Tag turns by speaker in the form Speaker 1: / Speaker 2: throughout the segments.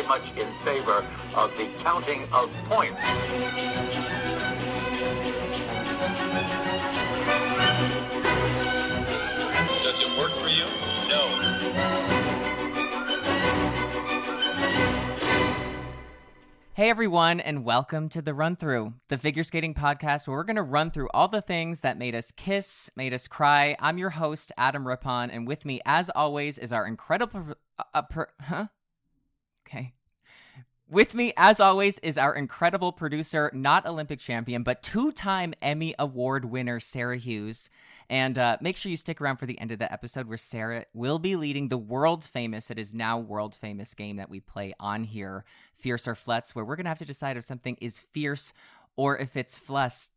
Speaker 1: very much in favor of the counting of points.
Speaker 2: Does it work for you? No.
Speaker 3: Hey everyone, and welcome to The Run Through, the figure skating podcast where we're going to run through all the things that made us kiss, made us cry. I'm your host, Adam Rippon, and with me, as always, is our incredible... With me, as always, is our incredible producer, not Olympic champion, but two-time Emmy Award winner, Sarah Hughes. And make sure you stick around for the end of the episode where Sarah will be leading the it is now world-famous game that we play on here, Fierce or Flutz, where we're going to have to decide if something is fierce or if it's flutz.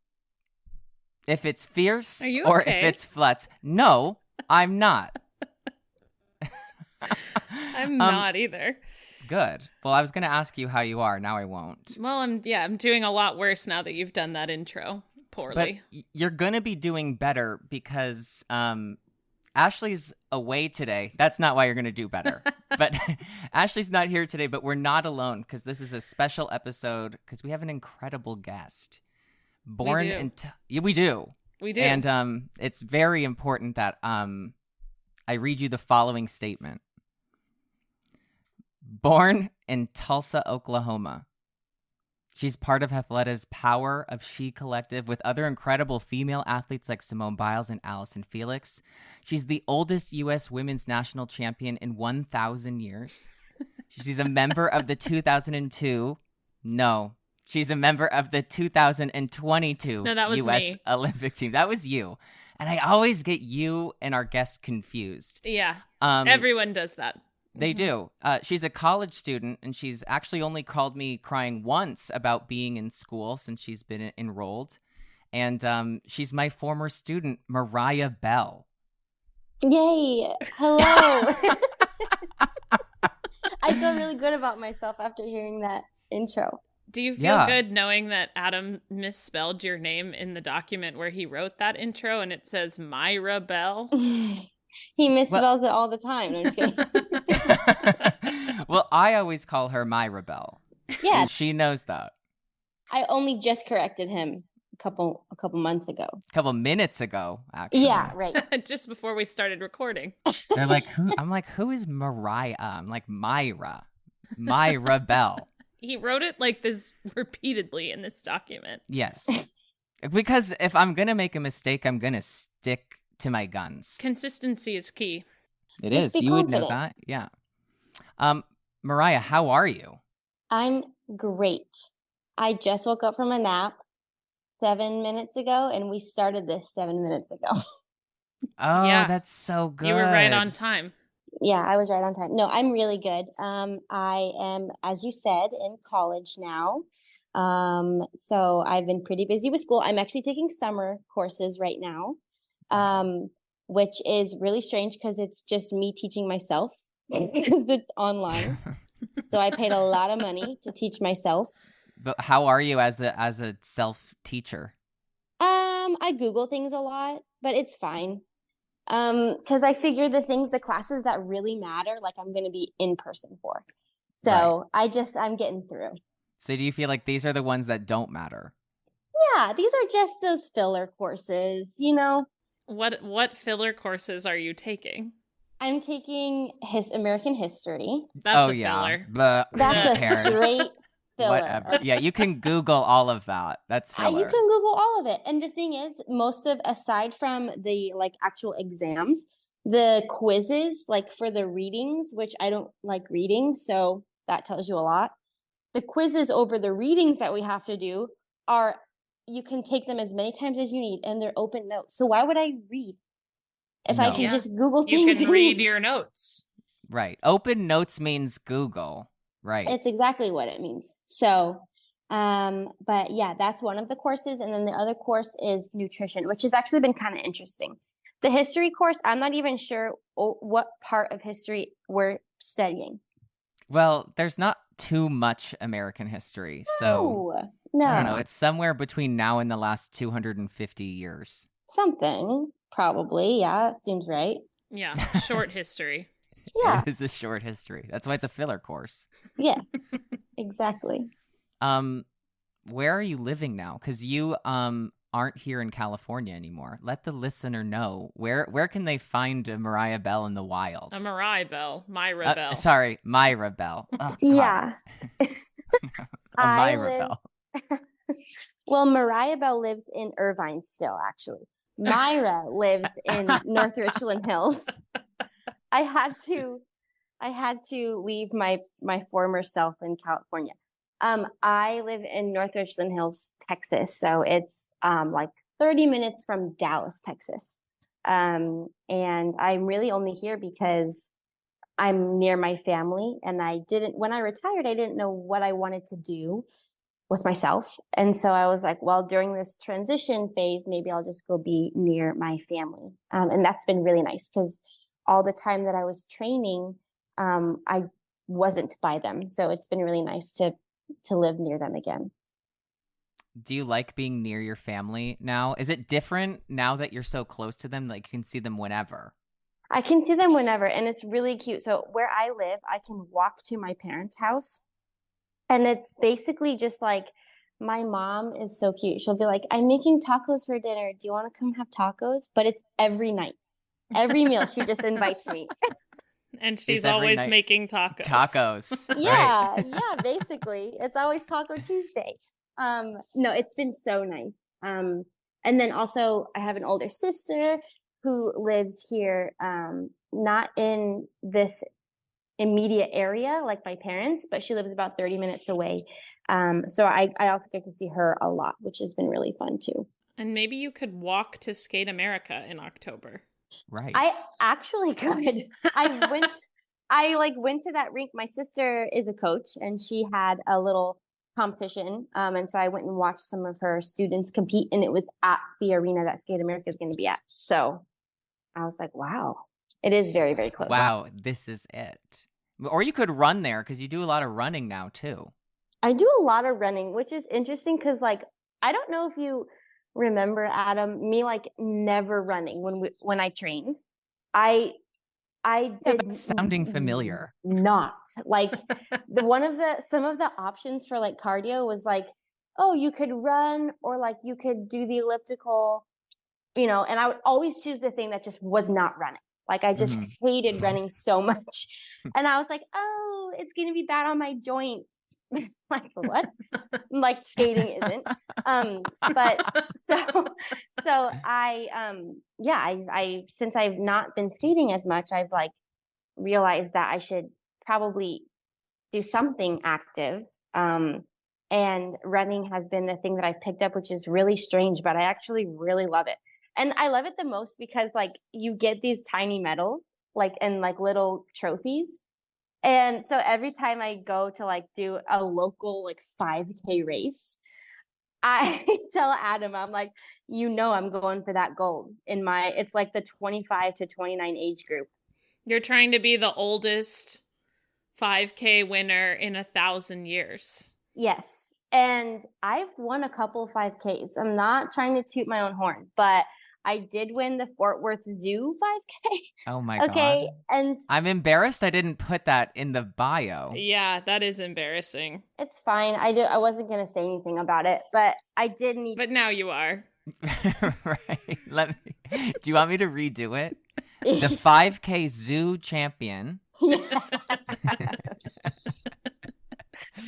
Speaker 3: If it's fierce or if it's flutz. No, I'm not.
Speaker 4: I'm not either.
Speaker 3: Good. Well, I was going to ask you how you are. Now I won't.
Speaker 4: Well, I'm doing a lot worse now that you've done that intro poorly.
Speaker 3: But you're going to be doing better because Ashley's away today. That's not why you're going to do better. But Ashley's not here today, but we're not alone because this is a special episode because we have an incredible guest.
Speaker 4: We do.
Speaker 3: And it's very important that I read you the following statement. Born in Tulsa, Oklahoma. She's part of Athleta's Power of She Collective with other incredible female athletes like Simone Biles and Allison Felix. She's the oldest U.S. women's national champion in 1,000 years. She's a member of the 2002. No, she's a member of the 2022 U.S. Olympic team. That was you. And I always get you and our guest confused.
Speaker 4: Yeah, everyone does that.
Speaker 3: They do. She's a college student, and she's actually only called me crying once about being in school since she's been enrolled. And she's my former student, Mariah Bell.
Speaker 5: Yay! Hello! I feel really good about myself after hearing that intro.
Speaker 4: Do you feel good knowing that Adam misspelled your name in the document where he wrote that intro, and it says Myra Bell?
Speaker 5: He misspells it all the time. No, I'm just kidding.
Speaker 3: Well, I always call her Myra Bell.
Speaker 5: Yeah.
Speaker 3: And she knows that.
Speaker 5: I only just corrected him a couple months ago.
Speaker 3: A couple minutes ago, actually.
Speaker 5: Yeah, right.
Speaker 4: Just before we started recording.
Speaker 3: They're like, who? I'm like, who is Mariah? I'm like, Myra Bell.
Speaker 4: He wrote it like this repeatedly in this document.
Speaker 3: Yes. Because if I'm going to make a mistake, I'm going to stick to my guns.
Speaker 4: Consistency is key.
Speaker 3: It is. You would know that. Yeah. Mariah, how are you?
Speaker 5: I'm great. I just woke up from a nap 7 minutes ago, and we started this 7 minutes ago.
Speaker 3: Oh, yeah. That's so good.
Speaker 4: You were right on time.
Speaker 5: Yeah, I was right on time. No, I'm really good. I am, as you said, in college now. So I've been pretty busy with school. I'm actually taking summer courses right now. Which is really strange because it's just me teaching myself because it's online. So I paid a lot of money to teach myself.
Speaker 3: But how are you as a self-teacher?
Speaker 5: I Google things a lot, but it's fine. Because I figure the classes that really matter, like I'm going to be in person for. So right. I'm getting through.
Speaker 3: So do you feel like these are the ones that don't matter?
Speaker 5: Yeah, these are just those filler courses, you know?
Speaker 4: What filler courses are you taking?
Speaker 5: I'm taking American history.
Speaker 4: That's a filler.
Speaker 5: That's a straight filler.
Speaker 3: Whatever. Yeah, you can Google all of that. That's filler.
Speaker 5: You can Google all of it. And the thing is, aside from the actual exams, the quizzes, for the readings, which I don't like reading, so that tells you a lot. The quizzes over the readings that we have to do are, you can take them as many times as you need, and they're open notes. So why would I read if I can just Google things?
Speaker 4: You can read your notes.
Speaker 3: Right. Open notes means Google. Right.
Speaker 5: It's exactly what it means. So, but yeah, that's one of the courses. And then the other course is nutrition, which has actually been kind of interesting. The history course, I'm not even sure what part of history we're studying.
Speaker 3: Well, there's not too much American history. So
Speaker 5: no.
Speaker 3: I don't know. It's somewhere between now and the last 250 years.
Speaker 5: Something, probably. Yeah, that seems right.
Speaker 4: Yeah, short history.
Speaker 5: Yeah.
Speaker 3: It is a short history. That's why it's a filler course.
Speaker 5: Yeah, exactly.
Speaker 3: Where are you living now? Because you aren't here in California anymore. Let the listener know where can they find a Mariah Bell in the wild?
Speaker 4: A Mariah Bell. Myra Bell.
Speaker 3: Sorry, Myra Bell. Oh, God.
Speaker 5: Yeah.
Speaker 3: A
Speaker 5: I
Speaker 3: Myra
Speaker 5: live-
Speaker 3: Bell.
Speaker 5: Well, Mariah Bell lives in Irvine still, actually. Myra lives in North Richland Hills. I had to leave my former self in California. I live in North Richland Hills, Texas, so it's like 30 minutes from Dallas, Texas. And I'm really only here because I'm near my family, and when I retired, I didn't know what I wanted to do with myself. And so I was like, well, during this transition phase, maybe I'll just go be near my family. And that's been really nice because all the time that I was training, I wasn't by them. So it's been really nice to live near them again.
Speaker 3: Do you like being near your family now? Is it different now that you're so close to them? Like you can see them whenever.
Speaker 5: I can see them whenever, and it's really cute. So where I live, I can walk to my parents' house. And it's basically just like, my mom is so cute. She'll be like, I'm making tacos for dinner. Do you want to come have tacos? But it's every night. Every meal, she just invites me.
Speaker 4: And she's
Speaker 3: It's every
Speaker 4: always
Speaker 3: night.
Speaker 4: making tacos.
Speaker 3: Tacos.
Speaker 5: Yeah,
Speaker 3: Right.
Speaker 5: yeah, basically. It's always Taco Tuesday. No, it's been so nice. And then also I have an older sister who lives here, not in this immediate area like my parents, but she lives about 30 minutes away. So I also get to see her a lot, which has been really fun too.
Speaker 4: And maybe you could walk to Skate America in October.
Speaker 3: Right.
Speaker 5: I actually could. I went to that rink. My sister is a coach, and she had a little competition. And so I went and watched some of her students compete, and it was at the arena that Skate America is going to be at. So I was like, wow, it is very, very close.
Speaker 3: Wow, this is it. Or you could run there because you do a lot of running now too.
Speaker 5: I do a lot of running, which is interesting because, like, I don't know if you remember, Adam, me like never running when I trained. I did
Speaker 3: It's sounding familiar.
Speaker 5: Not like some of the options for like cardio was like, oh, you could run or like you could do the elliptical, and I would always choose the thing that just was not running. Like I just hated running so much. And I was like, oh, it's going to be bad on my joints. Like what? Like skating isn't. But so I since I've not been skating as much, I've like realized that I should probably do something active. And running has been the thing that I picked up, which is really strange, but I actually really love it. And I love it the most because like you get these tiny medals, like, and like little trophies. And so every time I go to like do a local like 5K race, I tell Adam, I'm like, I'm going for that gold it's like the 25 to 29 age group.
Speaker 4: You're trying to be the oldest 5K winner in 1,000 years.
Speaker 5: Yes. And I've won a couple 5Ks. I'm not trying to toot my own horn, but I did win the Fort Worth Zoo 5K.
Speaker 3: Oh my
Speaker 5: Okay.
Speaker 3: God.
Speaker 5: And
Speaker 3: I'm embarrassed I didn't put that in the bio.
Speaker 4: Yeah, that is embarrassing.
Speaker 5: it's fine. I wasn't going to say anything about it, but I did need.
Speaker 4: But now you are.
Speaker 3: Right. Do you want me to redo it? The 5K zoo champion.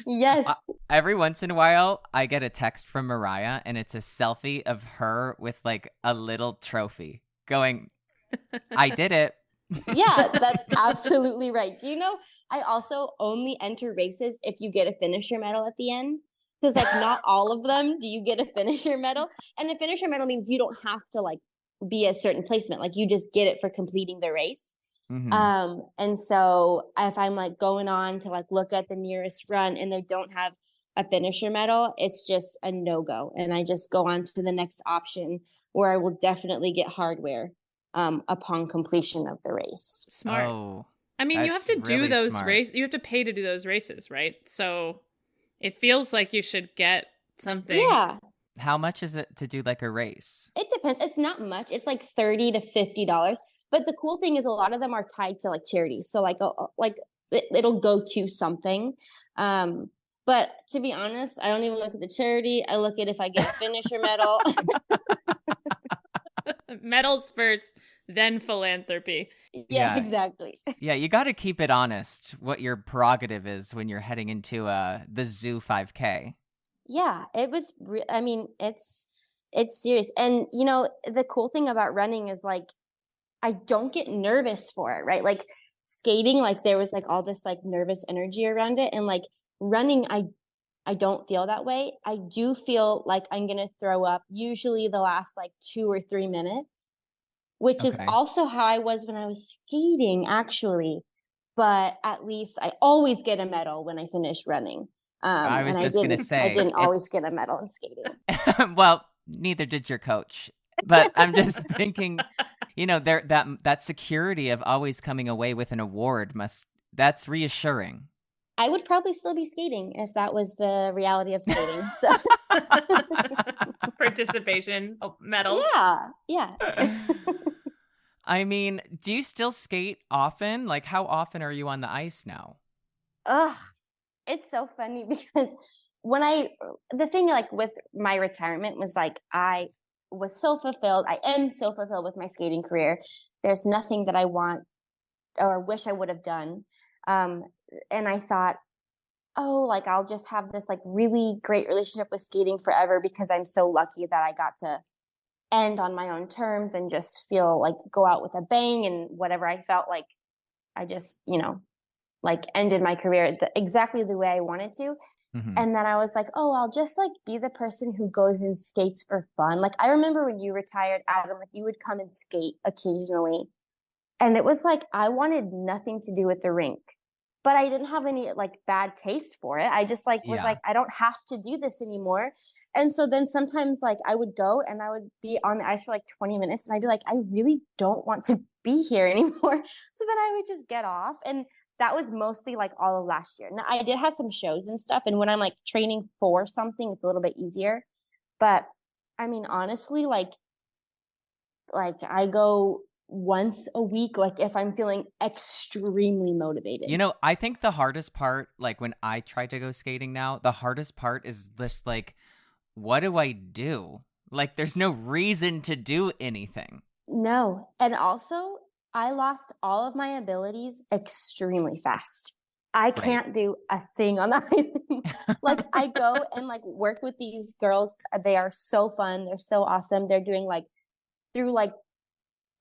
Speaker 5: Yes.
Speaker 3: Every once in a while, I get a text from Mariah, and it's a selfie of her with like a little trophy going, I did it.
Speaker 5: Yeah, that's absolutely right. Do you know, I also only enter races if you get a finisher medal at the end. Because like not all of them do you get a finisher medal. And a finisher medal means you don't have to like be a certain placement. Like you just get it for completing the race.
Speaker 3: Mhm.
Speaker 5: And so if I'm like going on to like look at the nearest run and they don't have a finisher medal, it's just a no-go. And I just go on to the next option where I will definitely get hardware upon completion of the race.
Speaker 4: Smart.
Speaker 3: Oh,
Speaker 4: I mean, you have
Speaker 3: that's
Speaker 4: to do
Speaker 3: really
Speaker 4: those
Speaker 3: smart.
Speaker 4: races. You have to pay to do those races, right? So it feels like you should get something.
Speaker 5: Yeah,
Speaker 3: How much is it to do like a race?
Speaker 5: it depends. It's not much. It's like $30 to $50. But the cool thing is a lot of them are tied to like charities. So like it'll go to something. But to be honest, I don't even look at the charity. I look at if I get a finisher medal.
Speaker 4: Medals first, then philanthropy.
Speaker 5: Yeah, exactly.
Speaker 3: Yeah, you got to keep it honest what your prerogative is when you're heading into the zoo 5K.
Speaker 5: Yeah, it was I mean, it's serious. And you know, the cool thing about running is like I don't get nervous for it, right? Like skating, like there was like all this like nervous energy around it, and like running, I don't feel that way. I do feel like I'm gonna throw up usually the last like 2 or 3 minutes, which is
Speaker 3: Okay.
Speaker 5: also how I was when I was skating, actually. But at least I always get a medal when I finish running.
Speaker 3: I was
Speaker 5: And
Speaker 3: just going to say.
Speaker 5: I didn't always get a medal in skating.
Speaker 3: Well, neither did your coach. But I'm just thinking, you know, that security of always coming away with an award that's reassuring.
Speaker 5: I would probably still be skating if that was the reality of skating. So
Speaker 4: Participation medals.
Speaker 5: yeah.
Speaker 3: I mean, do you still skate often? Like, how often are you on the ice now?
Speaker 5: Ugh, it's so funny because the thing like with my retirement was like I was so fulfilled. I am so fulfilled with my skating career. There's nothing that I want or wish I would have done. And I thought, oh, like I'll just have this like really great relationship with skating forever because I'm so lucky that I got to end on my own terms and just feel like go out with a bang, and whatever I felt like I just, you know, like ended my career exactly the way I wanted to.
Speaker 3: Mm-hmm.
Speaker 5: And then I was like, oh, I'll just like be the person who goes and skates for fun. Like I remember when you retired, Adam, like you would come and skate occasionally. And it was like I wanted nothing to do with the rink. But I didn't have any like bad taste for it. I just like was like, I don't have to do this anymore. And so then sometimes like I would go and I would be on the ice for like 20 minutes and I'd be like, I really don't want to be here anymore. So then I would just get off. And that was mostly like all of last year. Now I did have some shows and stuff. And when I'm like training for something, it's a little bit easier. But I mean, honestly, like I go once a week, like if I'm feeling extremely motivated.
Speaker 3: You know, I think the hardest part, like when I try to go skating now, the hardest part is just like, what do I do? Like there's no reason to do anything.
Speaker 5: No. And also, I lost all of my abilities extremely fast. I can't do a thing on the ice. Like I go and like work with these girls. They are so fun. They're so awesome. They're doing like through like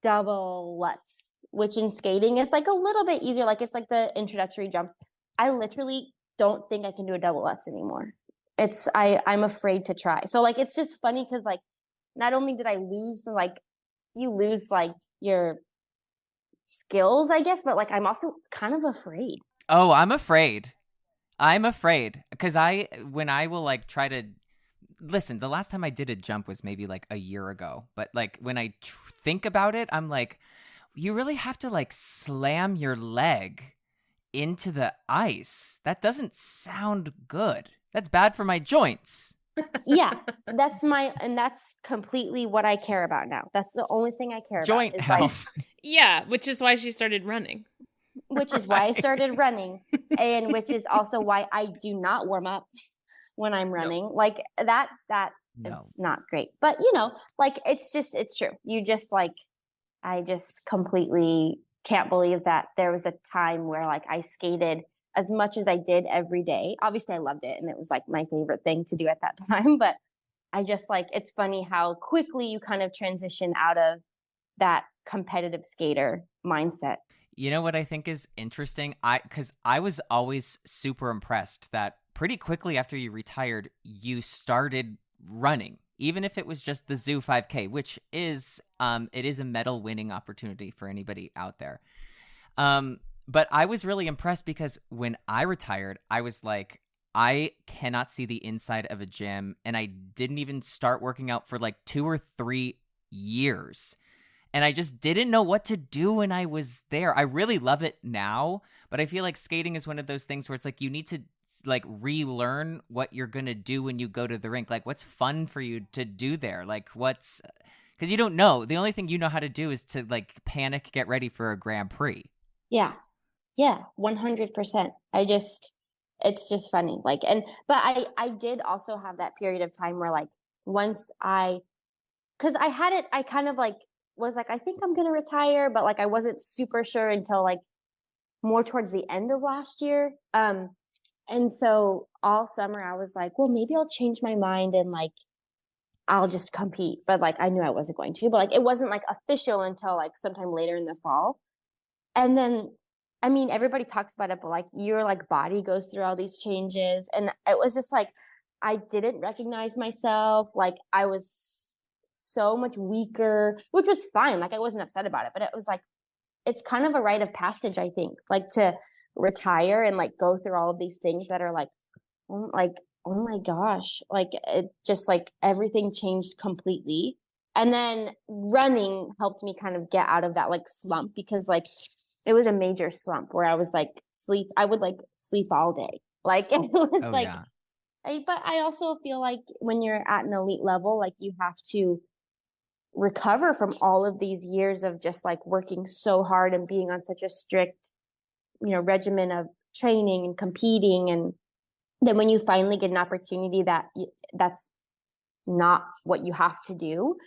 Speaker 5: double lutz, which in skating is like a little bit easier. Like it's like the introductory jumps. I literally don't think I can do a double lutz anymore. I'm afraid to try. So like it's just funny because like not only did I lose like you lose like your skills, I guess, but like I'm also kind of afraid.
Speaker 3: Oh, I'm afraid because when I will like try to listen, the last time I did a jump was maybe like a year ago, but like when I think about it, I'm like, you really have to like slam your leg into the ice. That doesn't sound good. That's bad for my joints.
Speaker 5: Yeah, that's completely what I care about now. That's the only thing I care
Speaker 3: Joint
Speaker 5: about.
Speaker 3: health.
Speaker 5: Like,
Speaker 4: Yeah, which is why she started running.
Speaker 5: Which is why I started running, and which is also why I do not warm up when I'm running. No. Like that is not great. But you know, like it's true. You just like I just completely can't believe that there was a time where like I skated as much as I did every day. Obviously I loved it and it was like my favorite thing to do at that time, but I just like it's funny how quickly you kind of transition out of that competitive skater mindset.
Speaker 3: You know what I think is interesting? Because I was always super impressed that pretty quickly after you retired, you started running, even if it was just the Zoo 5K, which is it is a medal winning opportunity for anybody out there. But I was really impressed because when I retired, I was like, I cannot see the inside of a gym, and I didn't even start working out for like 2 or 3 years. And I just didn't know what to do when I was there. I really love it now, but I feel like skating is one of those things where it's like you need to like relearn what you're going to do when you go to the rink. Like what's fun for you to do there? Like Because you don't know. The only thing you know how to do is to like panic, get ready for a Grand Prix.
Speaker 5: Yeah. Yeah, 100%. It's just funny. Like, but I did also have that period of time where like cause I kind of like was like, I think I'm going to retire, but like, I wasn't super sure until like more towards the end of last year. And so all summer I was like, well, maybe I'll change my mind and like, I'll just compete. But like, I knew I wasn't going to, but like, it wasn't like official until like sometime later in the fall. And then, I mean, everybody talks about it, but like your like body goes through all these changes. And it was just like, I didn't recognize myself. Like I was so much weaker, which was fine. Like I wasn't upset about it, but it was like, it's kind of a rite of passage, I think, like to retire and like go through all of these things that are like, oh my gosh, like it just like everything changed completely. And then running helped me kind of get out of that like slump because like it was a major slump where I was like I would like sleep all day. Like it was
Speaker 3: Oh,
Speaker 5: like,
Speaker 3: yeah.
Speaker 5: but I also feel like when you're at an elite level, like you have to recover from all of these years of just like working so hard and being on such a strict, regimen of training and competing. And then when you finally get an opportunity that's not what you have to do,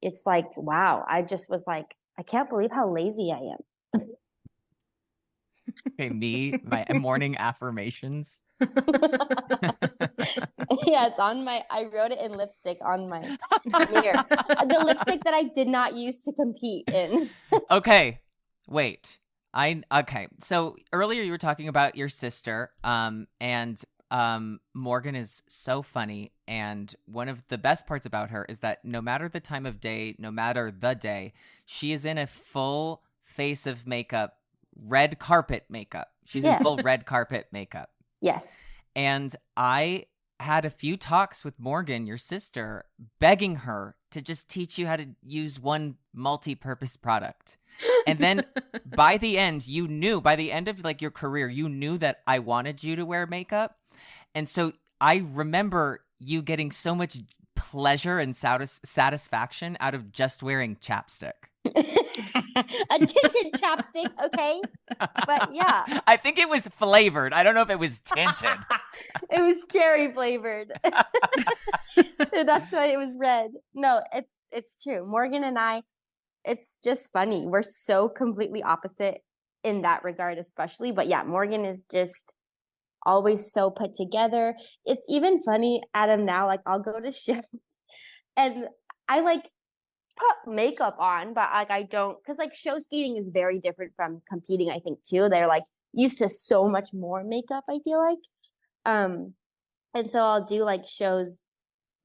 Speaker 5: it's like, wow, I just was like, I can't believe how lazy I am.
Speaker 3: Okay, my morning affirmations.
Speaker 5: Yeah, I wrote it in lipstick on my mirror. The lipstick that I did not use to compete in.
Speaker 3: Okay, wait. Okay. So earlier you were talking about your sister, and Morgan is so funny, and one of the best parts about her is that no matter the time of day, no matter the day, she is in a full face of makeup, red carpet makeup. She's in full red carpet makeup.
Speaker 5: Yes.
Speaker 3: And I had a few talks with Morgan, your sister, begging her to just teach you how to use one multi-purpose product. And then by the end of like your career, you knew that I wanted you to wear makeup. And so I remember you getting so much pleasure and satisfaction out of just wearing chapstick.
Speaker 5: A tinted chapstick, okay? But yeah.
Speaker 3: I think it was flavored. I don't know if it was tinted.
Speaker 5: It was cherry flavored. That's why it was red. No, it's true. Morgan and I, it's just funny. We're so completely opposite in that regard, especially. But yeah, Morgan is just always so put together. It's even funny, Adam, now, like I'll go to shows and I like put makeup on, but like I don't, because like show skating is very different from competing, I think too. They're like used to so much more makeup, I feel like. And so I'll do like shows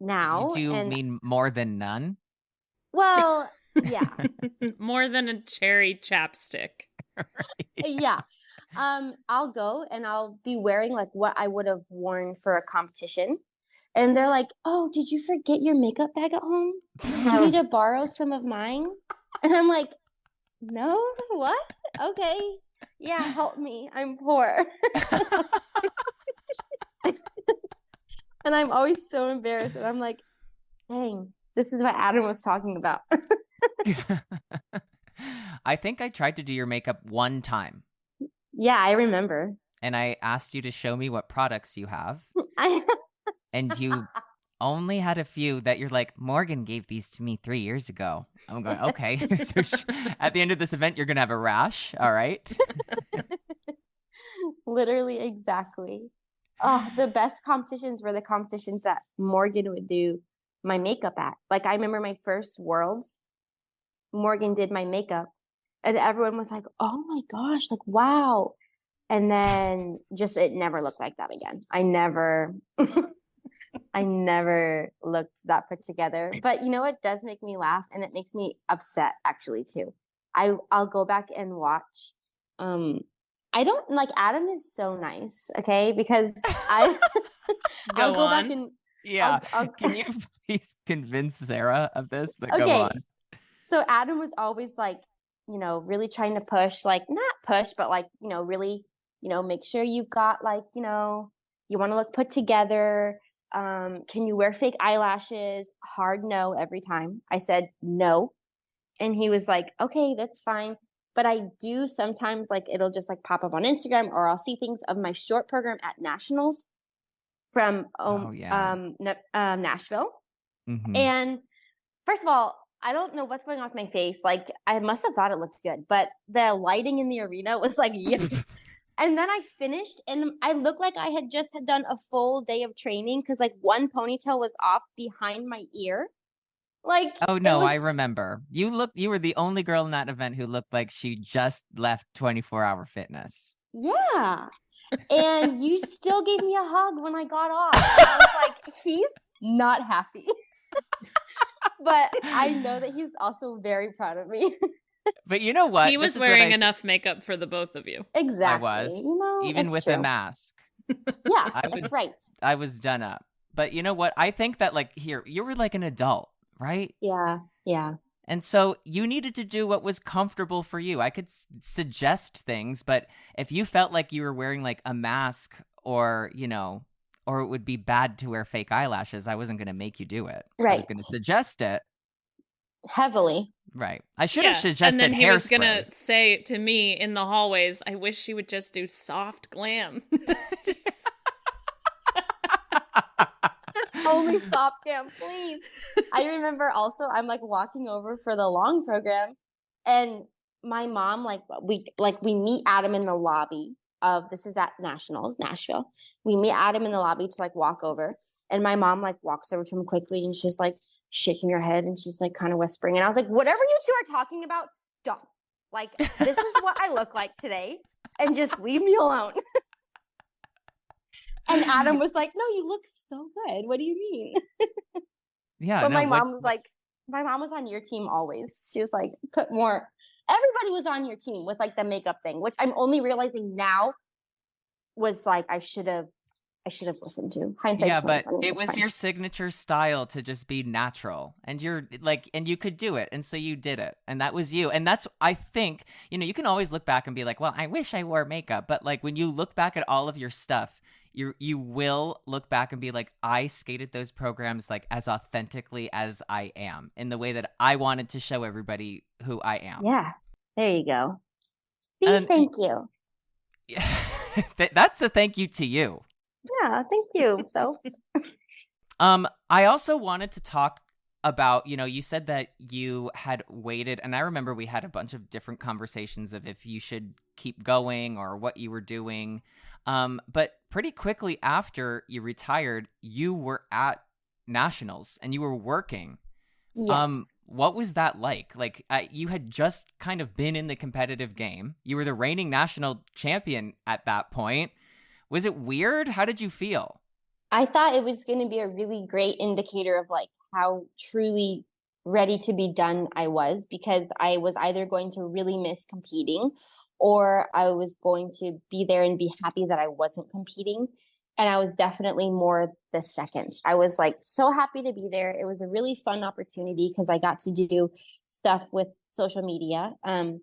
Speaker 5: now.
Speaker 3: Do you
Speaker 5: and
Speaker 3: mean more than none?
Speaker 5: well, yeah.
Speaker 4: More than a cherry chapstick.
Speaker 5: Yeah. I'll go and I'll be wearing like what I would have worn for a competition. And they're like, oh, did you forget your makeup bag at home? Do you need to borrow some of mine? And I'm like, no, what? Okay. Yeah, help me. I'm poor. And I'm always so embarrassed. And I'm like, dang, this is what Adam was talking about.
Speaker 3: I think I tried to do your makeup one time.
Speaker 5: Yeah, I remember.
Speaker 3: And I asked you to show me what products you have. And you only had a few that you're like, Morgan gave these to me 3 years ago. I'm going, okay. So at the end of this event, you're going to have a rash. All right.
Speaker 5: Literally, exactly. Oh, the best competitions were the competitions that Morgan would do my makeup at. Like, I remember my first Worlds, Morgan did my makeup, and everyone was like, oh my gosh, like, wow. And then just it never looked like that again. I never looked that put together. But you know what does make me laugh, and it makes me upset actually too. I'll go back and watch. I don't like Adam is so nice, okay? Because I'll go back and
Speaker 3: yeah.
Speaker 5: I'll
Speaker 3: Can you please convince Sarah of this? But
Speaker 5: okay.
Speaker 3: Go on.
Speaker 5: So Adam was always like, really trying to push, like not push, but like, really, make sure you've got like, you want to look put together. can you wear fake eyelashes? Hard no every time. I said no. And he was like, okay, that's fine. But I do sometimes, like, it'll just like pop up on Instagram, or I'll see things of my short program at nationals from Nashville.
Speaker 3: Mm-hmm.
Speaker 5: And first of all, I don't know what's going on with my face. Like, I must have thought it looked good, but the lighting in the arena was like, yes. And then I finished, and I looked like I had just had done a full day of training, because like one ponytail was off behind my ear. Like,
Speaker 3: Oh no, I remember. You were the only girl in that event who looked like she just left 24-hour fitness.
Speaker 5: Yeah. And you still gave me a hug when I got off. And I was like, he's not happy. But I know that he's also very proud of me.
Speaker 3: But you know what?
Speaker 4: He was wearing enough makeup for the both of you.
Speaker 5: Exactly.
Speaker 3: I was.
Speaker 5: You know,
Speaker 3: even with a mask.
Speaker 5: Yeah, that's right.
Speaker 3: I was done up. But you know what? I think that, like, here, you were like an adult, right?
Speaker 5: Yeah.
Speaker 3: And so you needed to do what was comfortable for you. I could suggest things, but if you felt like you were wearing like a mask, or, you know, or it would be bad to wear fake eyelashes, I wasn't going to make you do it.
Speaker 5: Right.
Speaker 3: I was going to suggest it.
Speaker 5: Heavily.
Speaker 3: Right. I should have suggested
Speaker 4: and then he was
Speaker 3: hairspray.
Speaker 4: gonna say to me in the hallways, I wish she would just do soft glam. Just
Speaker 5: only soft glam, please. I remember also, I'm like walking over for the long program, and my mom, we meet Adam in the lobby of, this is at Nationals, Nashville. We meet Adam in the lobby to like walk over, and my mom like walks over to him quickly, and she's like shaking her head, and she's like kind of whispering, and I was like, whatever you two are talking about, stop. Like, this is what I look like today, and just leave me alone. And Adam was like, no, you look so good. What do you mean?
Speaker 3: Yeah.
Speaker 5: But my mom was like, my mom was on your team always. She was like, put more. Everybody was on your team with like the makeup thing, which I'm only realizing now was like, I should have listened to. Hindsight.
Speaker 3: Yeah, but it was your signature style to just be natural, and you're like, and you could do it, and so you did it, and that was you. And that's, I think, you know, you can always look back and be like, well, I wish I wore makeup, but like when you look back at all of your stuff, you will look back and be like, I skated those programs like as authentically as I am, in the way that I wanted to show everybody who I am.
Speaker 5: Yeah, there you go. See, thank you.
Speaker 3: That's a thank you to you.
Speaker 5: Yeah, thank you. So,
Speaker 3: I also wanted to talk about, you know, you said that you had waited, and I remember we had a bunch of different conversations of if you should keep going or what you were doing. But pretty quickly after you retired, you were at Nationals and you were working.
Speaker 5: yes.
Speaker 3: What was that like? Like, you had just kind of been in the competitive game. You were the reigning national champion at that point. Was it weird? How did you feel?
Speaker 5: I thought it was going to be a really great indicator of like how truly ready to be done I was, because I was either going to really miss competing, or I was going to be there and be happy that I wasn't competing. And I was definitely more the second. I was like so happy to be there. It was a really fun opportunity because I got to do stuff with social media. And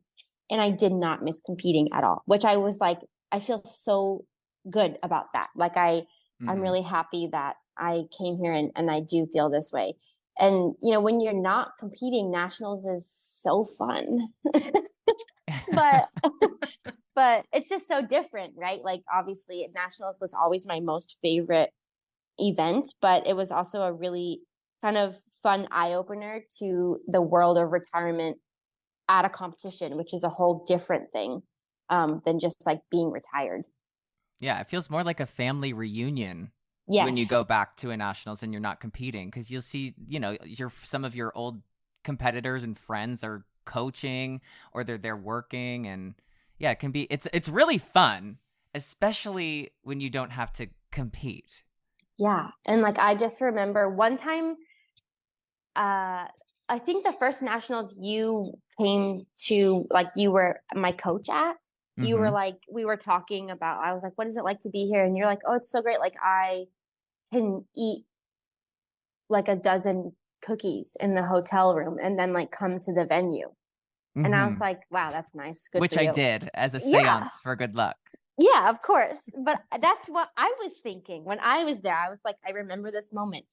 Speaker 5: I did not miss competing at all, which I was like, I feel so good about that. Like I'm really happy that I came here, and I do feel this way. And, you know, when you're not competing, Nationals is so fun. but it's just so different, right? Like, obviously Nationals was always my most favorite event, but it was also a really kind of fun eye-opener to the world of retirement at a competition, which is a whole different thing than just like being retired.
Speaker 3: Yeah, it feels more like a family reunion.
Speaker 5: Yes.
Speaker 3: When you go back to a Nationals and you're not competing, because you'll see, you know, some of your old competitors and friends are coaching, or they're there working, and yeah, it's really fun, especially when you don't have to compete.
Speaker 5: Yeah. And like, I just remember one time, I think the first Nationals you came to, like, you were my coach at, you were like, we were talking about, I was like, what is it like to be here? And you're like, oh, it's so great. Like, I can eat like a dozen cookies in the hotel room and then like come to the venue. And I was like, wow, that's nice. Good
Speaker 3: Which
Speaker 5: for you.
Speaker 3: I did as a seance for good luck.
Speaker 5: Yeah, of course. But that's what I was thinking when I was there. I was like, I remember this moment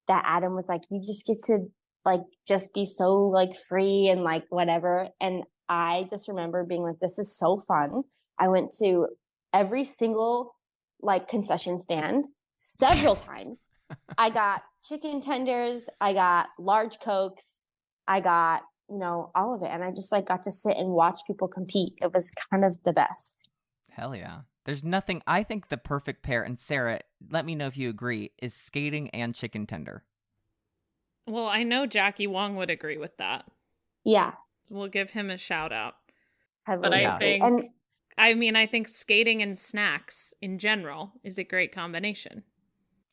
Speaker 5: that Adam was like, you just get to like just be so like free and like whatever. And I just remember being like, this is so fun. I went to every single like concession stand several times. I got chicken tenders, I got large Cokes, I got, all of it. And I just like got to sit and watch people compete. It was kind of the best.
Speaker 3: Hell yeah. There's nothing, I think the perfect pair, and Sarah, let me know if you agree, is skating and chicken tender.
Speaker 4: Well, I know Jackie Wong would agree with that.
Speaker 5: Yeah.
Speaker 4: We'll give him a shout out.
Speaker 5: Heavily.
Speaker 4: But
Speaker 3: Yeah.
Speaker 4: I think skating and snacks in general is a great combination.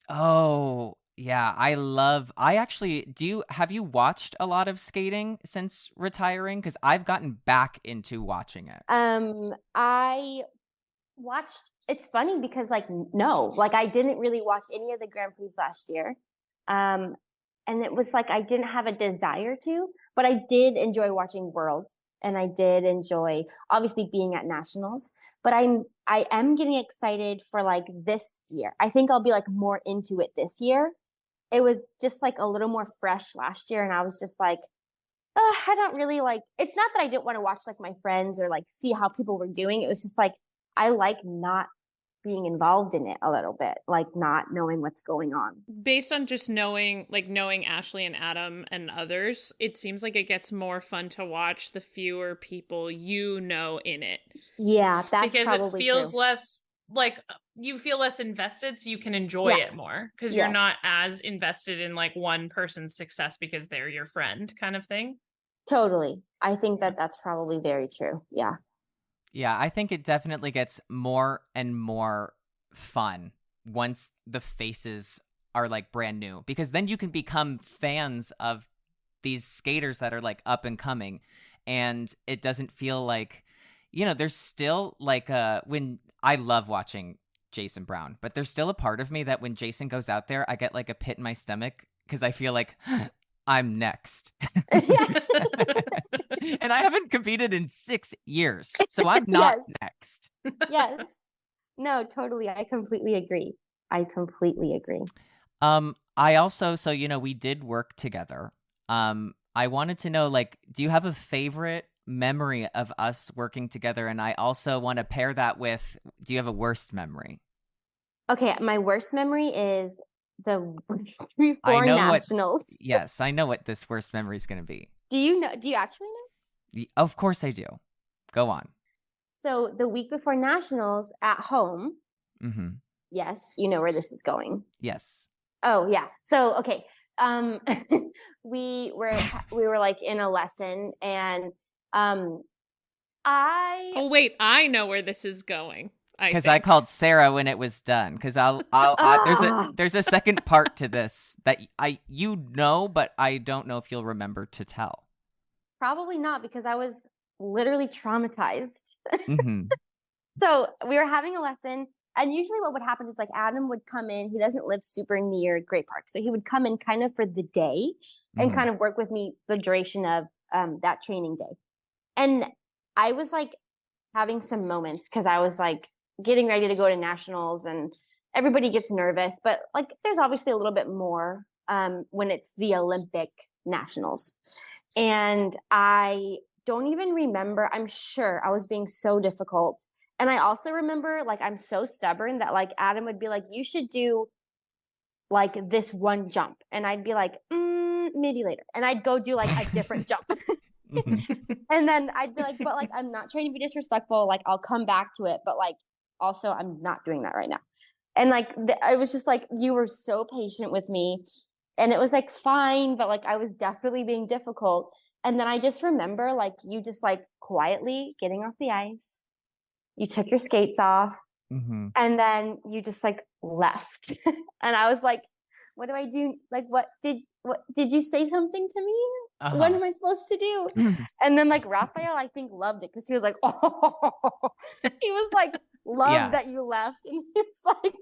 Speaker 3: Oh, yeah. Have you watched a lot of skating since retiring? Because I've gotten back into watching it.
Speaker 5: I watched, it's funny because no, I didn't really watch any of the Grand Prix last year. And it was like I didn't have a desire to, but I did enjoy watching Worlds, and I did enjoy obviously being at Nationals. But I am getting excited for like this year. I think I'll be like more into it this year. It was just like a little more fresh last year, and I was just like, I don't really like. It's not that I didn't want to watch like my friends or like see how people were doing. It was just like I like not being involved in it a little bit, like not knowing what's going on.
Speaker 4: Based on just knowing Ashley and Adam and others, it seems like it gets more fun to watch the fewer people in it.
Speaker 5: Yeah, that's
Speaker 6: because
Speaker 5: probably
Speaker 6: it feels
Speaker 5: true.
Speaker 6: less like you feel less invested, so you can enjoy it more because you're not as invested in like one person's success because they're your friend kind of thing.
Speaker 5: Totally. I think that's probably very true. Yeah.
Speaker 3: Yeah, I think it definitely gets more and more fun once the faces are like brand new, because then you can become fans of these skaters that are like up and coming, and it doesn't feel like, there's still like when I love watching Jason Brown, but there's still a part of me that when Jason goes out there, I get like a pit in my stomach because I feel like I'm next. And I haven't competed in 6 years, so I'm not next.
Speaker 5: Yes. No, totally. I completely agree.
Speaker 3: I also, so, we did work together. I wanted to know, like, do you have a favorite memory of us working together? And I also want to pair that with, do you have a worst memory?
Speaker 5: Okay, my worst memory is the 3-4 nationals.
Speaker 3: Yes, I know what this worst memory is going to be.
Speaker 5: Do you actually know?
Speaker 3: Of course I do. Go on.
Speaker 5: So the week before nationals at home.
Speaker 3: Mm-hmm.
Speaker 5: Yes, you know where this is going.
Speaker 3: Yes.
Speaker 5: Oh yeah. So okay. We were like in a lesson, and
Speaker 4: Oh wait, I know where this is going.
Speaker 3: Because I called Sarah when it was done. Because there's a second part to this that but I don't know if you'll remember to tell.
Speaker 5: Probably not, because I was literally traumatized.
Speaker 3: Mm-hmm.
Speaker 5: So we were having a lesson, and usually what would happen is like Adam would come in. He doesn't live super near Great Park, so he would come in kind of for the day and kind of work with me the duration of that training day. And I was like having some moments because I was like getting ready to go to nationals, and everybody gets nervous, but like there's obviously a little bit more when it's the Olympic nationals. And I don't even remember. I'm sure I was being so difficult. And I also remember like I'm so stubborn that like Adam would be like, you should do like this one jump. And I'd be like, maybe later. And I'd go do like a different jump. And then I'd be like, but like, I'm not trying to be disrespectful. Like, I'll come back to it. But like, also, I'm not doing that right now. And like, I was just like, you were so patient with me. And it was like, fine. But like, I was definitely being difficult. And then I just remember like, you just like quietly getting off the ice. You took your skates off.
Speaker 3: Mm-hmm.
Speaker 5: And then you just like left. And I was like, what do I do? Like, what did you say something to me?
Speaker 3: Uh-huh.
Speaker 5: What am I supposed to do? And then like Raphael, I think, loved it because he was like, oh, he was like, loved that you left. And it's like,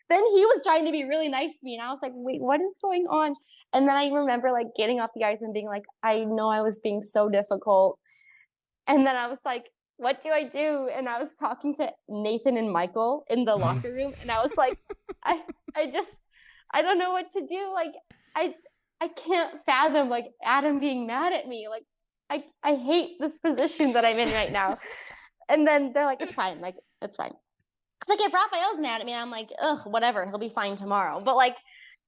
Speaker 5: then he was trying to be really nice to me. And I was like, wait, what is going on? And then I remember like getting off the ice and being like, I know I was being so difficult. And then I was like, what do I do? And I was talking to Nathan and Michael in the locker room, and I was like, I don't know what to do. Like, I can't fathom like Adam being mad at me. Like, I hate this position that I'm in right now. And then they're like, it's fine. Like, it's fine. Cause like if Raphael's mad at me, I'm like, ugh, whatever. He'll be fine tomorrow. But like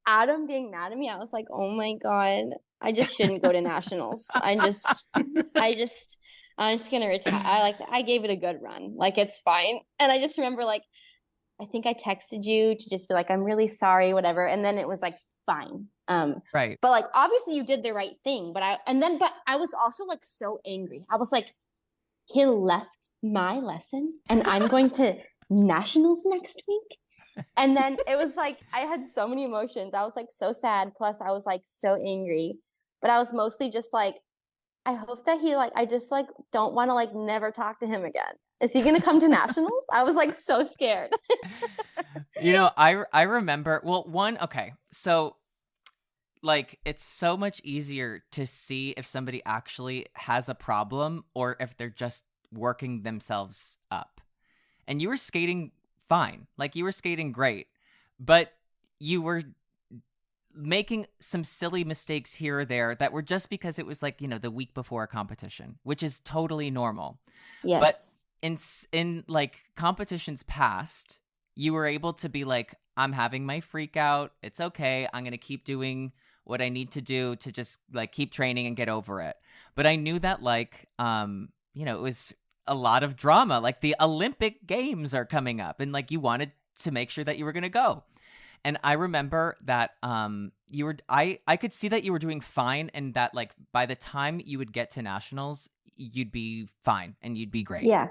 Speaker 5: Adam being mad at me, I was like, oh my God, I just shouldn't go to nationals. I'm just gonna retire. I gave it a good run. Like, it's fine. And I just remember like, I think I texted you to just be like, I'm really sorry, whatever. And then it was like, fine.
Speaker 3: Right.
Speaker 5: But like, obviously you did the right thing. But I was also like so angry. I was like, he left my lesson and I'm going to nationals next week. And then it was like, I had so many emotions. I was like so sad. Plus I was like so angry, but I was mostly just like, I hope that I just like don't want to like never talk to him again. Is he going to come to nationals? I was like so scared.
Speaker 3: I remember, okay. So like, it's so much easier to see if somebody actually has a problem or if they're just working themselves up. And you were skating fine. Like, you were skating great, but you were making some silly mistakes here or there that were just because it was like, the week before a competition, which is totally normal.
Speaker 5: Yes.
Speaker 3: But in like competitions past, you were able to be like, I'm having my freak out. It's okay. I'm going to keep doing what I need to do to just like keep training and get over it. But I knew that like, it was a lot of drama. Like, the Olympic Games are coming up and like you wanted to make sure that you were going to go. And I remember that I could see that you were doing fine and that like by the time you would get to nationals, you'd be fine and you'd be great.
Speaker 5: Yeah.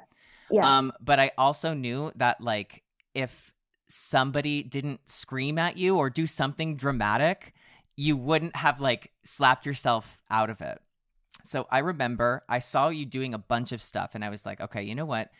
Speaker 5: Yeah.
Speaker 3: But I also knew that like if somebody didn't scream at you or do something dramatic, you wouldn't have like slapped yourself out of it. So I remember I saw you doing a bunch of stuff and I was like, okay, you know what?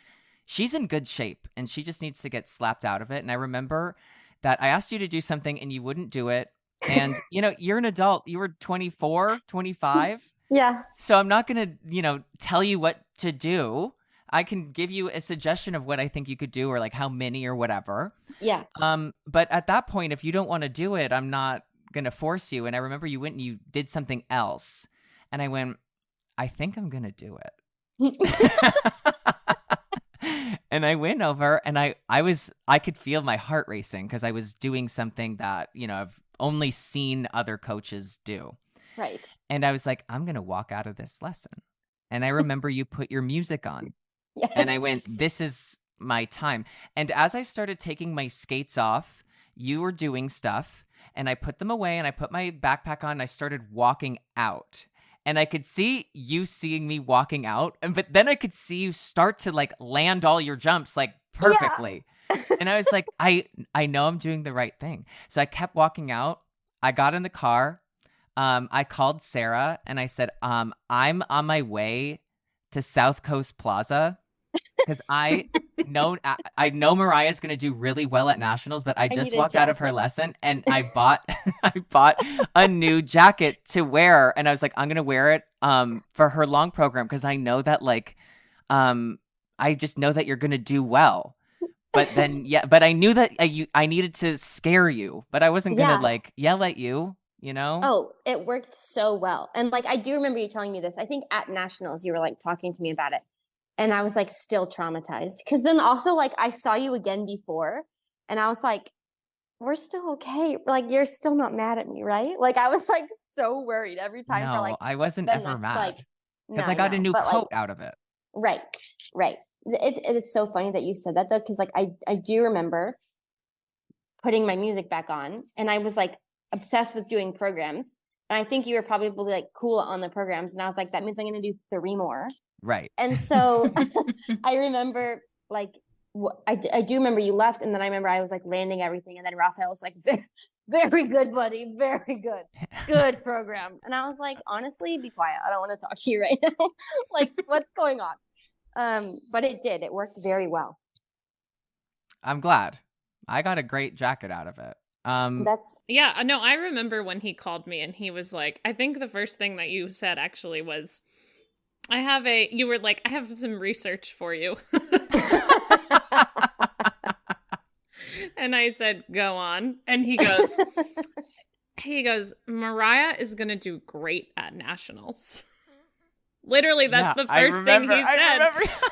Speaker 3: She's in good shape and she just needs to get slapped out of it. And I remember that I asked you to do something and you wouldn't do it. And, you're an adult. You were 24, 25.
Speaker 5: Yeah.
Speaker 3: So I'm not going to, tell you what to do. I can give you a suggestion of what I think you could do or like how many or whatever.
Speaker 5: Yeah.
Speaker 3: But at that point, if you don't want to do it, I'm not going to force you. And I remember you went and you did something else. And I went, I think I'm going to do it. And I went over and I could feel my heart racing because I was doing something that, I've only seen other coaches do.
Speaker 5: Right.
Speaker 3: And I was like, I'm going to walk out of this lesson. And I remember you put your music on.
Speaker 5: Yes.
Speaker 3: And I went, this is my time. And as I started taking my skates off, you were doing stuff and I put them away and I put my backpack on and I started walking out. And I could see you seeing me walking out. But then I could see you start to like land all your jumps like perfectly. Yeah. And I was like, I know I'm doing the right thing. So I kept walking out. I got in the car. I called Sarah and I said, I'm on my way to South Coast Plaza because I know Mariah's going to do really well at nationals, but I just walked out of her lesson and I bought a new jacket to wear. And I was like, I'm going to wear it for her long program because I know that like I just know that you're going to do well. But then, but I knew that I needed to scare you, but I wasn't going to like yell at you.
Speaker 5: Oh, it worked so well. And like, I do remember you telling me this. I think at nationals, you were like talking to me about it. And I was like still traumatized. Cause then also like I saw you again before and I was like, we're still okay. Like, you're still not mad at me, right? Like, I was like so worried every time.
Speaker 3: No,
Speaker 5: for like,
Speaker 3: I wasn't ever mad.
Speaker 5: Like,
Speaker 3: because I got a new coat out of it.
Speaker 5: Right. It is so funny that you said that though. Cause like, I do remember putting my music back on and I was like, obsessed with doing programs. And I think you were probably like cool on the programs. And I was like, that means I'm going to do 3 more.
Speaker 3: Right.
Speaker 5: And so I remember like, I do remember you left. And then I remember I was like landing everything. And then Raphael was like, very good, buddy. Very good. Good program. And I was like, honestly, be quiet. I don't want to talk to you right now. Like, what's going on? But it did. It worked very well.
Speaker 3: I'm glad. I got a great jacket out of it.
Speaker 4: I remember when he called me and he was like, I think the first thing that you said actually was, You were like, I have some research for you. And I said, go on. And he goes, Mariah is going to do great at nationals. Literally, that's the first thing he said.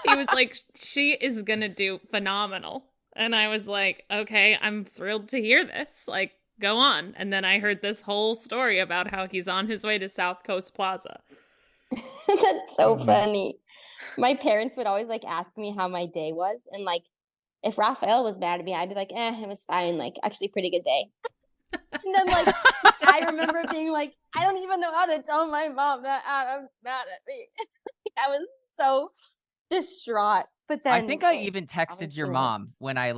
Speaker 4: He was like, she is going to do phenomenal. And I was like, okay, I'm thrilled to hear this. Like, go on. And then I heard this whole story about how he's on his way to South Coast Plaza.
Speaker 5: That's so funny. My parents would always like ask me how my day was. And like, if Raphael was mad at me, I'd be like, it was fine. Like, actually, pretty good day. And then, like, I remember being like, I don't even know how to tell my mom that Adam's mad at me. I was so distraught. But then
Speaker 3: I think I even texted your mom when I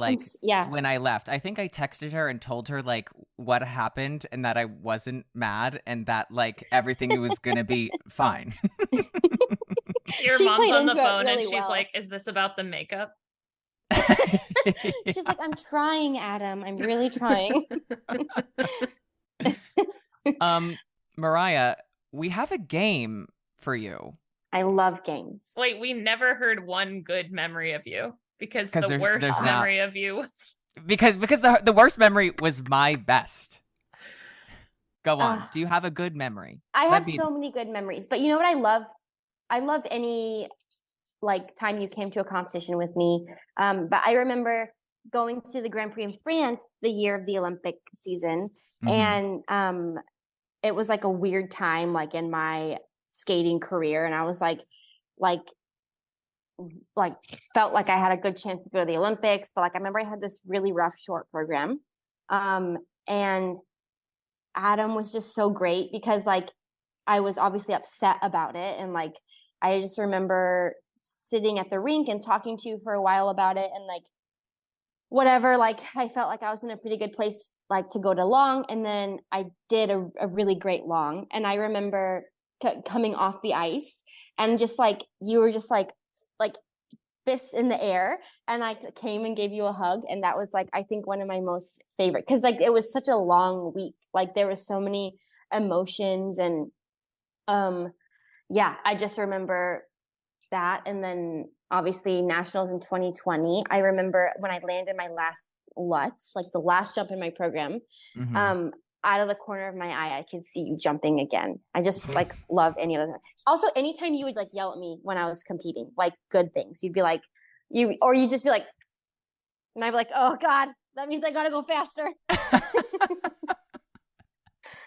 Speaker 3: when I left. I think I texted her and told her like what happened and that I wasn't mad and that like everything was gonna be fine.
Speaker 6: Your mom's on the phone really and she's like, "Is this about the makeup?"
Speaker 5: She's like, I'm trying, Adam. I'm really trying.
Speaker 3: Mariah, we have a game for you.
Speaker 5: I love games.
Speaker 6: Wait, we never heard one good memory of you because the worst memory of you was
Speaker 3: because the worst memory was my best. Go on. Do you have a good memory?
Speaker 5: I have so many good memories, but you know what I love? I love any like time you came to a competition with me. But I remember going to the Grand Prix in France the year of the Olympic season, and it was like a weird time like in my skating career, and I was like felt like I had a good chance to go to the Olympics, but like I remember I had this really rough short program, and Adam was just so great because like I was obviously upset about it, and like I just remember sitting at the rink and talking to you for a while about it, and like whatever, like I felt like I was in a pretty good place like to go to long, and then I did a really great long, and I remember coming off the ice and just like you were just like fists in the air, and I came and gave you a hug, and that was like I think one of my most favorite because like it was such a long week, like there was so many emotions, and I just remember that. And then obviously nationals in 2020, I remember when I landed my last Lutz, like the last jump in my program, out of the corner of my eye I could see you jumping again. I just like love any of that. Also, anytime you would like yell at me when I was competing, like good things, you'd be like you'd just be like, and I'd be like, oh god, that means I gotta go faster.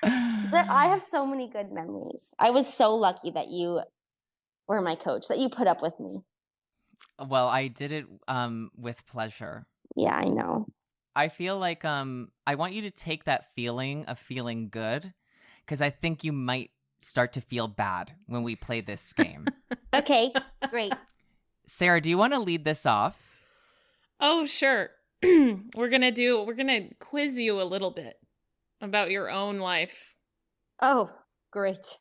Speaker 5: I have so many good memories. I was so lucky that you were my coach, that you put up with me.
Speaker 3: Well, I did it with pleasure.
Speaker 5: Yeah, I know.
Speaker 3: I feel like I want you to take that feeling of feeling good, because I think you might start to feel bad when we play this game.
Speaker 5: Okay, great.
Speaker 3: Sarah, do you want to lead this off?
Speaker 4: Oh, sure. We're gonna quiz you a little bit about your own life.
Speaker 5: Oh, great.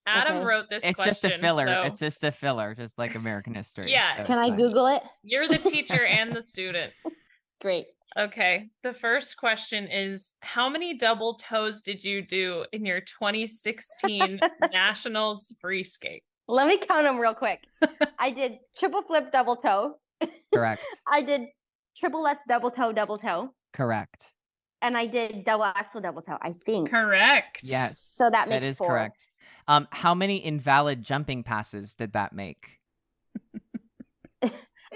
Speaker 6: Adam wrote this
Speaker 3: it's
Speaker 6: question.
Speaker 3: Just a filler.
Speaker 6: So...
Speaker 3: It's just a filler, just like American history.
Speaker 6: Yeah.
Speaker 3: So
Speaker 5: can I Google it?
Speaker 6: You're the teacher and the student.
Speaker 5: Great.
Speaker 6: Okay. The first question is, how many double toes did you do in your 2016 Nationals free skate?
Speaker 5: Let me count them real quick. I did triple flip double toe.
Speaker 3: Correct.
Speaker 5: I did triple Lutz double toe.
Speaker 3: Correct.
Speaker 5: And I did double axel double toe, I think.
Speaker 6: Correct.
Speaker 3: Yes.
Speaker 5: So that makes
Speaker 3: that is
Speaker 5: 4.
Speaker 3: Correct. How many invalid jumping passes did that make?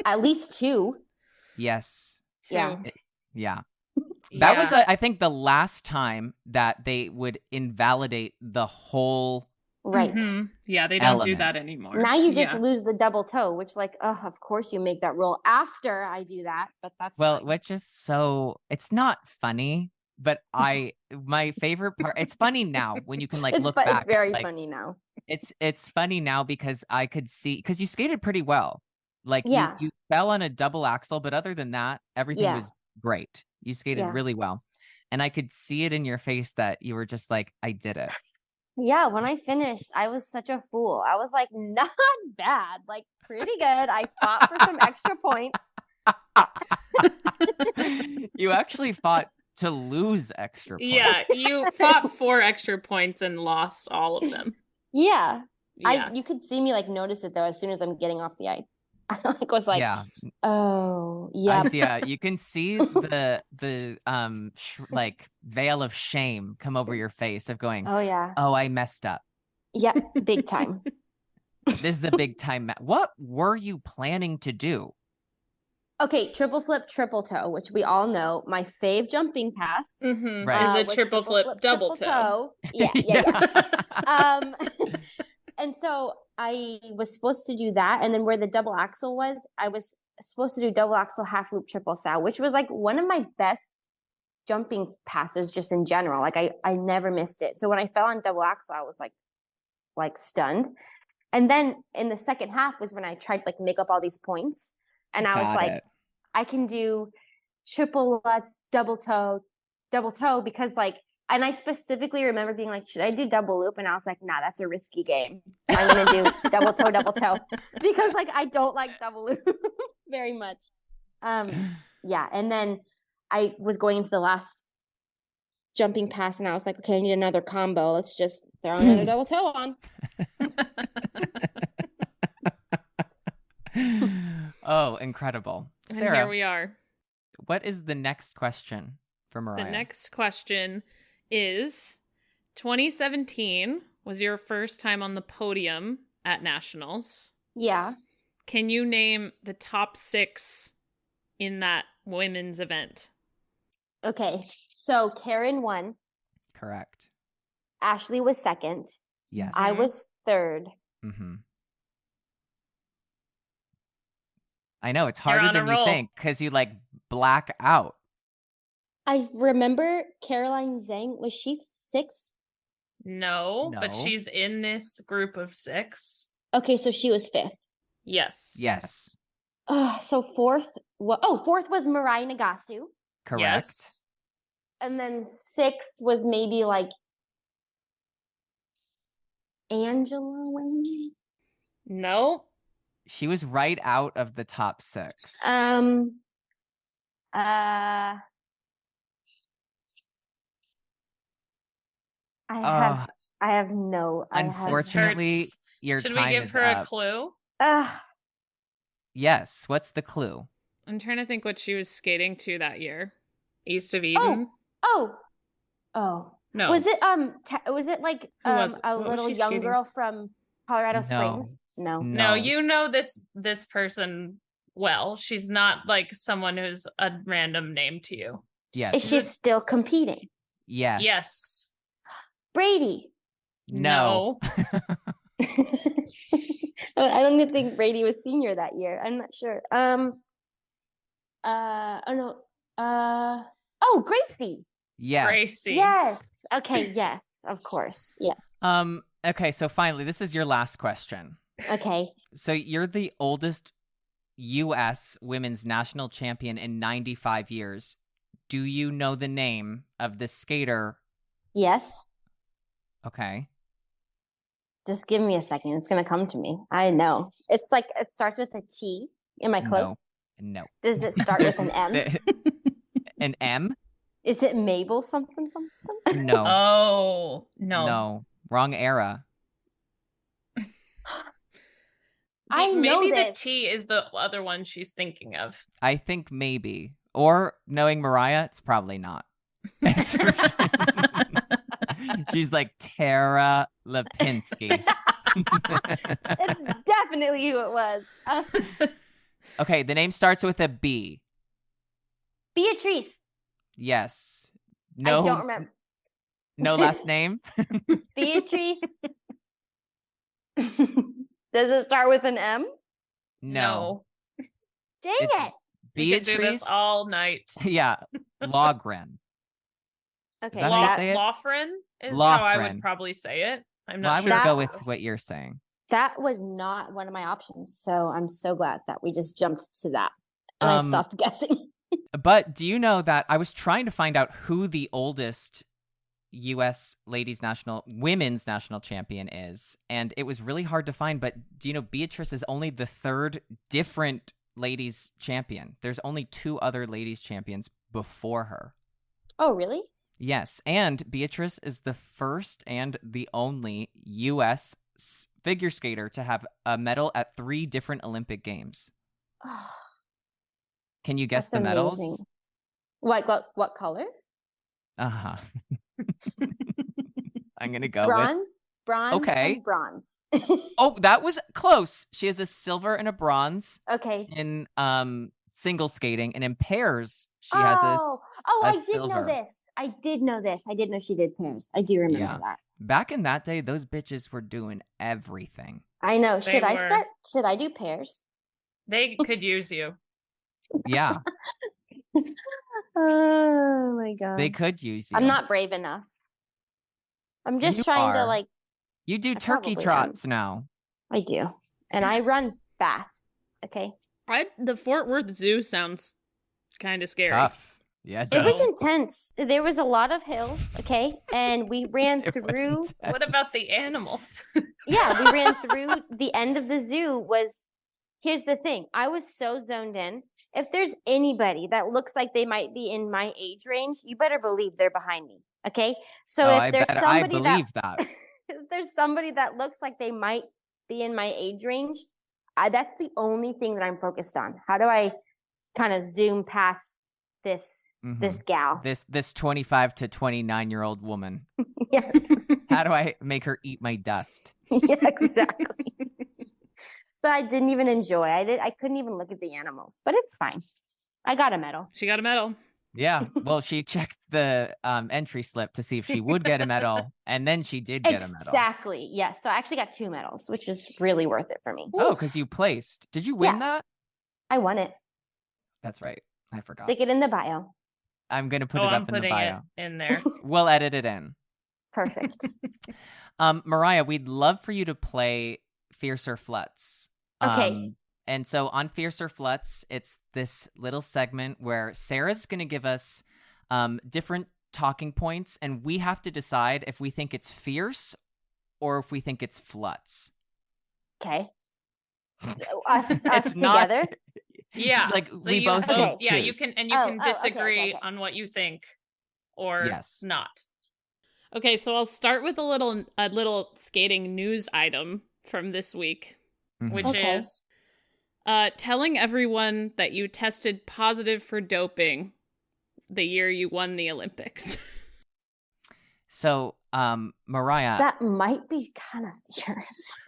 Speaker 5: At least 2.
Speaker 3: Yes.
Speaker 6: 2.
Speaker 3: Yeah. That was, I think, the last time that they would invalidate the whole
Speaker 5: right.
Speaker 4: Mm-hmm. Yeah, they don't do that anymore.
Speaker 5: Now you just lose the double toe, which like, of course you make that rule after I do that, but that's fine.
Speaker 3: Which is so, it's not funny, but my favorite part, it's funny now when you can like look back.
Speaker 5: It's very funny now.
Speaker 3: It's funny now because I could see, because you skated pretty well. Like you fell on a double axel, but other than that, everything was great. You skated really well. And I could see it in your face that you were just like, I did it.
Speaker 5: Yeah, when I finished, I was such a fool. I was like, not bad, like pretty good. I fought for some extra points.
Speaker 3: You actually fought to lose extra points.
Speaker 4: Yeah, you fought 4 extra points and lost all of them.
Speaker 5: Yeah.
Speaker 6: Yeah.
Speaker 5: You could see me like notice it though as soon as I'm getting off the ice. I was like,
Speaker 3: Yeah.
Speaker 5: oh, yeah.
Speaker 3: Yeah, you can see the like veil of shame come over your face of going,
Speaker 5: Oh, yeah.
Speaker 3: oh, I messed up.
Speaker 5: Yeah, big time.
Speaker 3: This is a big time. What were you planning to do?
Speaker 5: Okay, triple flip, triple toe, which we all know. My fave jumping pass
Speaker 3: Right.
Speaker 6: Is a
Speaker 5: was
Speaker 6: triple flip, double toe.
Speaker 5: Yeah. And so I was supposed to do that. And then where the double axel was, I was supposed to do double axel, half loop, triple sow, which was like one of my best jumping passes just in general. Like I never missed it. So when I fell on double axel, I was like stunned. And then in the second half was when I tried to like make up all these points. And I was like, I can do triple lutz, double toe, because like, and I specifically remember being like, should I do double loop? And I was like, nah, that's a risky game. I'm going to do double toe, because like, I don't like double loop very much. Yeah. And then I was going into the last jumping pass and I was like, okay, I need another combo. Let's just throw another double toe on.
Speaker 3: Oh, incredible.
Speaker 4: And
Speaker 3: Sarah,
Speaker 4: here we are.
Speaker 3: what is the next question for Mariah?
Speaker 4: The next question is 2017 was your first time on the podium at nationals.
Speaker 5: Yeah.
Speaker 4: Can you name the top 6 in that women's event?
Speaker 5: Okay. So Karen won.
Speaker 3: Correct.
Speaker 5: Ashley was second.
Speaker 3: Yes.
Speaker 5: I was third.
Speaker 3: Mm-hmm. I know it's harder
Speaker 6: on a
Speaker 3: than you
Speaker 6: roll.
Speaker 3: think because you like black out.
Speaker 5: I remember Caroline Zhang. Was she 6?
Speaker 6: No,
Speaker 3: No.
Speaker 6: but she's in this group of 6.
Speaker 5: Okay, so she was 5th.
Speaker 6: Yes.
Speaker 3: Yes.
Speaker 5: So 4th. Fourth was Mariah Nagasu.
Speaker 3: Correct.
Speaker 6: Yes.
Speaker 5: And then 6th was maybe like Angela Wayne.
Speaker 6: No.
Speaker 3: She was right out of the top 6.
Speaker 5: I have no.
Speaker 3: Unfortunately,
Speaker 6: Hurts.
Speaker 3: your
Speaker 6: Should
Speaker 3: time
Speaker 6: we give
Speaker 3: is
Speaker 6: her
Speaker 3: up.
Speaker 6: a clue?
Speaker 3: Yes. What's the clue?
Speaker 4: I'm trying to think what she was skating to that year. East of Eden?
Speaker 5: Oh.
Speaker 6: No.
Speaker 5: Was it was it like
Speaker 4: Who was it?
Speaker 5: a
Speaker 4: What was
Speaker 5: little
Speaker 4: she
Speaker 5: young
Speaker 4: skating?
Speaker 5: girl from Colorado
Speaker 3: No.
Speaker 5: Springs? No.
Speaker 6: No, you know this person well. She's not like someone who's a random name to you.
Speaker 3: Yes.
Speaker 5: Is she still competing?
Speaker 3: Yes.
Speaker 6: Yes.
Speaker 5: Brady.
Speaker 3: No.
Speaker 5: I don't even think Brady was senior that year. I'm not sure. Gracie.
Speaker 3: Yes.
Speaker 6: Gracie.
Speaker 5: Yes. Okay. Yes. Of course. Yes.
Speaker 3: Okay, so finally, this is your last question.
Speaker 5: Okay.
Speaker 3: So you're the oldest U.S. women's national champion in 95 years. Do you know the name of the skater?
Speaker 5: Yes.
Speaker 3: Okay.
Speaker 5: Just give me a second. It's gonna come to me. I know. It's like it starts with a T. Am I close?
Speaker 3: No.
Speaker 5: Does it start with an M?
Speaker 3: An M?
Speaker 5: Is it Mabel something?
Speaker 3: No.
Speaker 6: Oh, no.
Speaker 3: No. Wrong era.
Speaker 5: I know
Speaker 6: maybe
Speaker 5: this.
Speaker 6: the T is the other one she's thinking of.
Speaker 3: I think maybe. Or knowing Mariah, it's probably not. It's for sure. She's like Tara Lipinski.
Speaker 5: It's definitely who it was.
Speaker 3: Okay, the name starts with a B.
Speaker 5: Beatrice.
Speaker 3: Yes. No.
Speaker 5: I don't remember.
Speaker 3: No last name?
Speaker 5: Beatrice. Does it start with an M?
Speaker 3: No.
Speaker 5: Dang
Speaker 3: It's
Speaker 5: it.
Speaker 6: We could do
Speaker 3: Beatrice.
Speaker 6: this all night.
Speaker 3: Yeah. Logren.
Speaker 5: Okay.
Speaker 3: that how you say it?
Speaker 6: Lofren is how I
Speaker 3: Lofren.
Speaker 6: would probably say it. I'm
Speaker 3: Well, I
Speaker 6: not
Speaker 3: would
Speaker 6: sure.
Speaker 3: go with what you're saying.
Speaker 5: That was not one of my options. So I'm so glad that we just jumped to that. And I stopped guessing.
Speaker 3: But do you know that I was trying to find out who the oldest U.S. women's national champion is, and it was really hard to find. But do you know Beatrice is only the 3rd different ladies champion? There's only 2 other ladies champions before her.
Speaker 5: Oh, really?
Speaker 3: Yes, and Beatrice is the first and the only U.S. figure skater to have a medal at 3 different Olympic Games. Can you guess the medals?
Speaker 5: What color?
Speaker 3: Uh-huh. I'm going to go
Speaker 5: bronze,
Speaker 3: okay.
Speaker 5: and bronze.
Speaker 3: Oh, that was close. She has a silver and a bronze.
Speaker 5: Okay.
Speaker 3: In single skating, and in pairs she has
Speaker 5: I did
Speaker 3: silver.
Speaker 5: know this. I did know this. I did know she did pairs. I do remember that.
Speaker 3: Back in that day, those bitches were doing everything.
Speaker 5: I know. Should I do pairs?
Speaker 6: They could use you.
Speaker 3: Yeah.
Speaker 5: Oh my god.
Speaker 3: They could use you.
Speaker 5: I'm not brave enough. I'm just trying to like.
Speaker 3: You do turkey trots now.
Speaker 5: I do. And I run fast. Okay.
Speaker 4: The Fort Worth Zoo sounds kind of scary.
Speaker 3: Tough. Yeah,
Speaker 5: it was intense. There was a lot of hills, okay? And we ran through.
Speaker 6: What about the animals?
Speaker 5: Yeah, we ran through the end of the zoo here's the thing. I was so zoned in. If there's anybody that looks like they might be in my age range, you better believe they're behind me. Okay? So if there's somebody that looks like they might be in my age range, that's the only thing that I'm focused on. How do I kind of zoom past this gal?
Speaker 3: This 25 to 29-year-old woman.
Speaker 5: Yes.
Speaker 3: How do I make her eat my dust?
Speaker 5: Yeah, exactly. So I didn't even enjoy. I couldn't even look at the animals, but it's fine. I got a medal.
Speaker 4: She got a medal.
Speaker 3: Yeah. Well, she checked the entry slip to see if she would get a medal, and then she did get a medal.
Speaker 5: Exactly. Yes. So I actually got 2 medals, which was really worth it for me.
Speaker 3: Oh, because you placed. Did you win that?
Speaker 5: I won it.
Speaker 3: That's right. I forgot.
Speaker 5: Stick it in the bio.
Speaker 3: I'm going to put it up in the bio.
Speaker 6: It in there.
Speaker 3: We'll edit it in.
Speaker 5: Perfect.
Speaker 3: Mariah, we'd love for you to play Fiercer Fluts.
Speaker 5: Okay.
Speaker 3: And so on Fiercer Fluts, it's this little segment where Sarah's going to give us different talking points, and we have to decide if we think it's fierce or if we think it's fluts.
Speaker 5: Okay. Us together?
Speaker 6: Yeah.
Speaker 3: Like
Speaker 6: so
Speaker 3: we both
Speaker 6: okay. Yeah,
Speaker 3: choose.
Speaker 6: you can disagree on what you think or not.
Speaker 4: Okay, so I'll start with a little skating news item from this week, which is telling everyone that you tested positive for doping the year you won the Olympics.
Speaker 3: So, Mariah,
Speaker 5: that might be kind of fierce.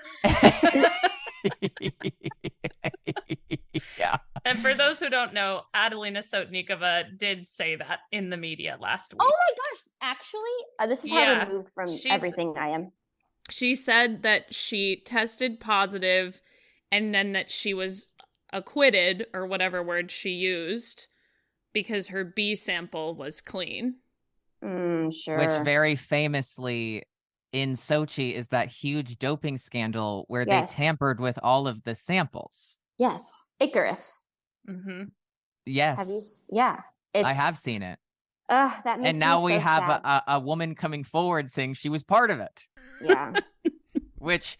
Speaker 3: Yeah.
Speaker 6: And for those who don't know, Adelina Sotnikova did say that in the media last week.
Speaker 5: Oh my gosh. Actually, this is how removed from everything I am.
Speaker 4: She said that she tested positive and then that she was acquitted, or whatever word she used, because her B sample was clean.
Speaker 5: Sure.
Speaker 3: Which very famously in Sochi is that huge doping scandal where they tampered with all of the samples.
Speaker 5: Yes. Icarus.
Speaker 6: Mm-hmm.
Speaker 3: Yes.
Speaker 5: Have you? Yeah.
Speaker 3: I have seen it.
Speaker 5: That makes
Speaker 3: and now
Speaker 5: me
Speaker 3: we
Speaker 5: so
Speaker 3: have
Speaker 5: sad.
Speaker 3: a woman coming forward saying she was part of it.
Speaker 5: Yeah.
Speaker 3: Which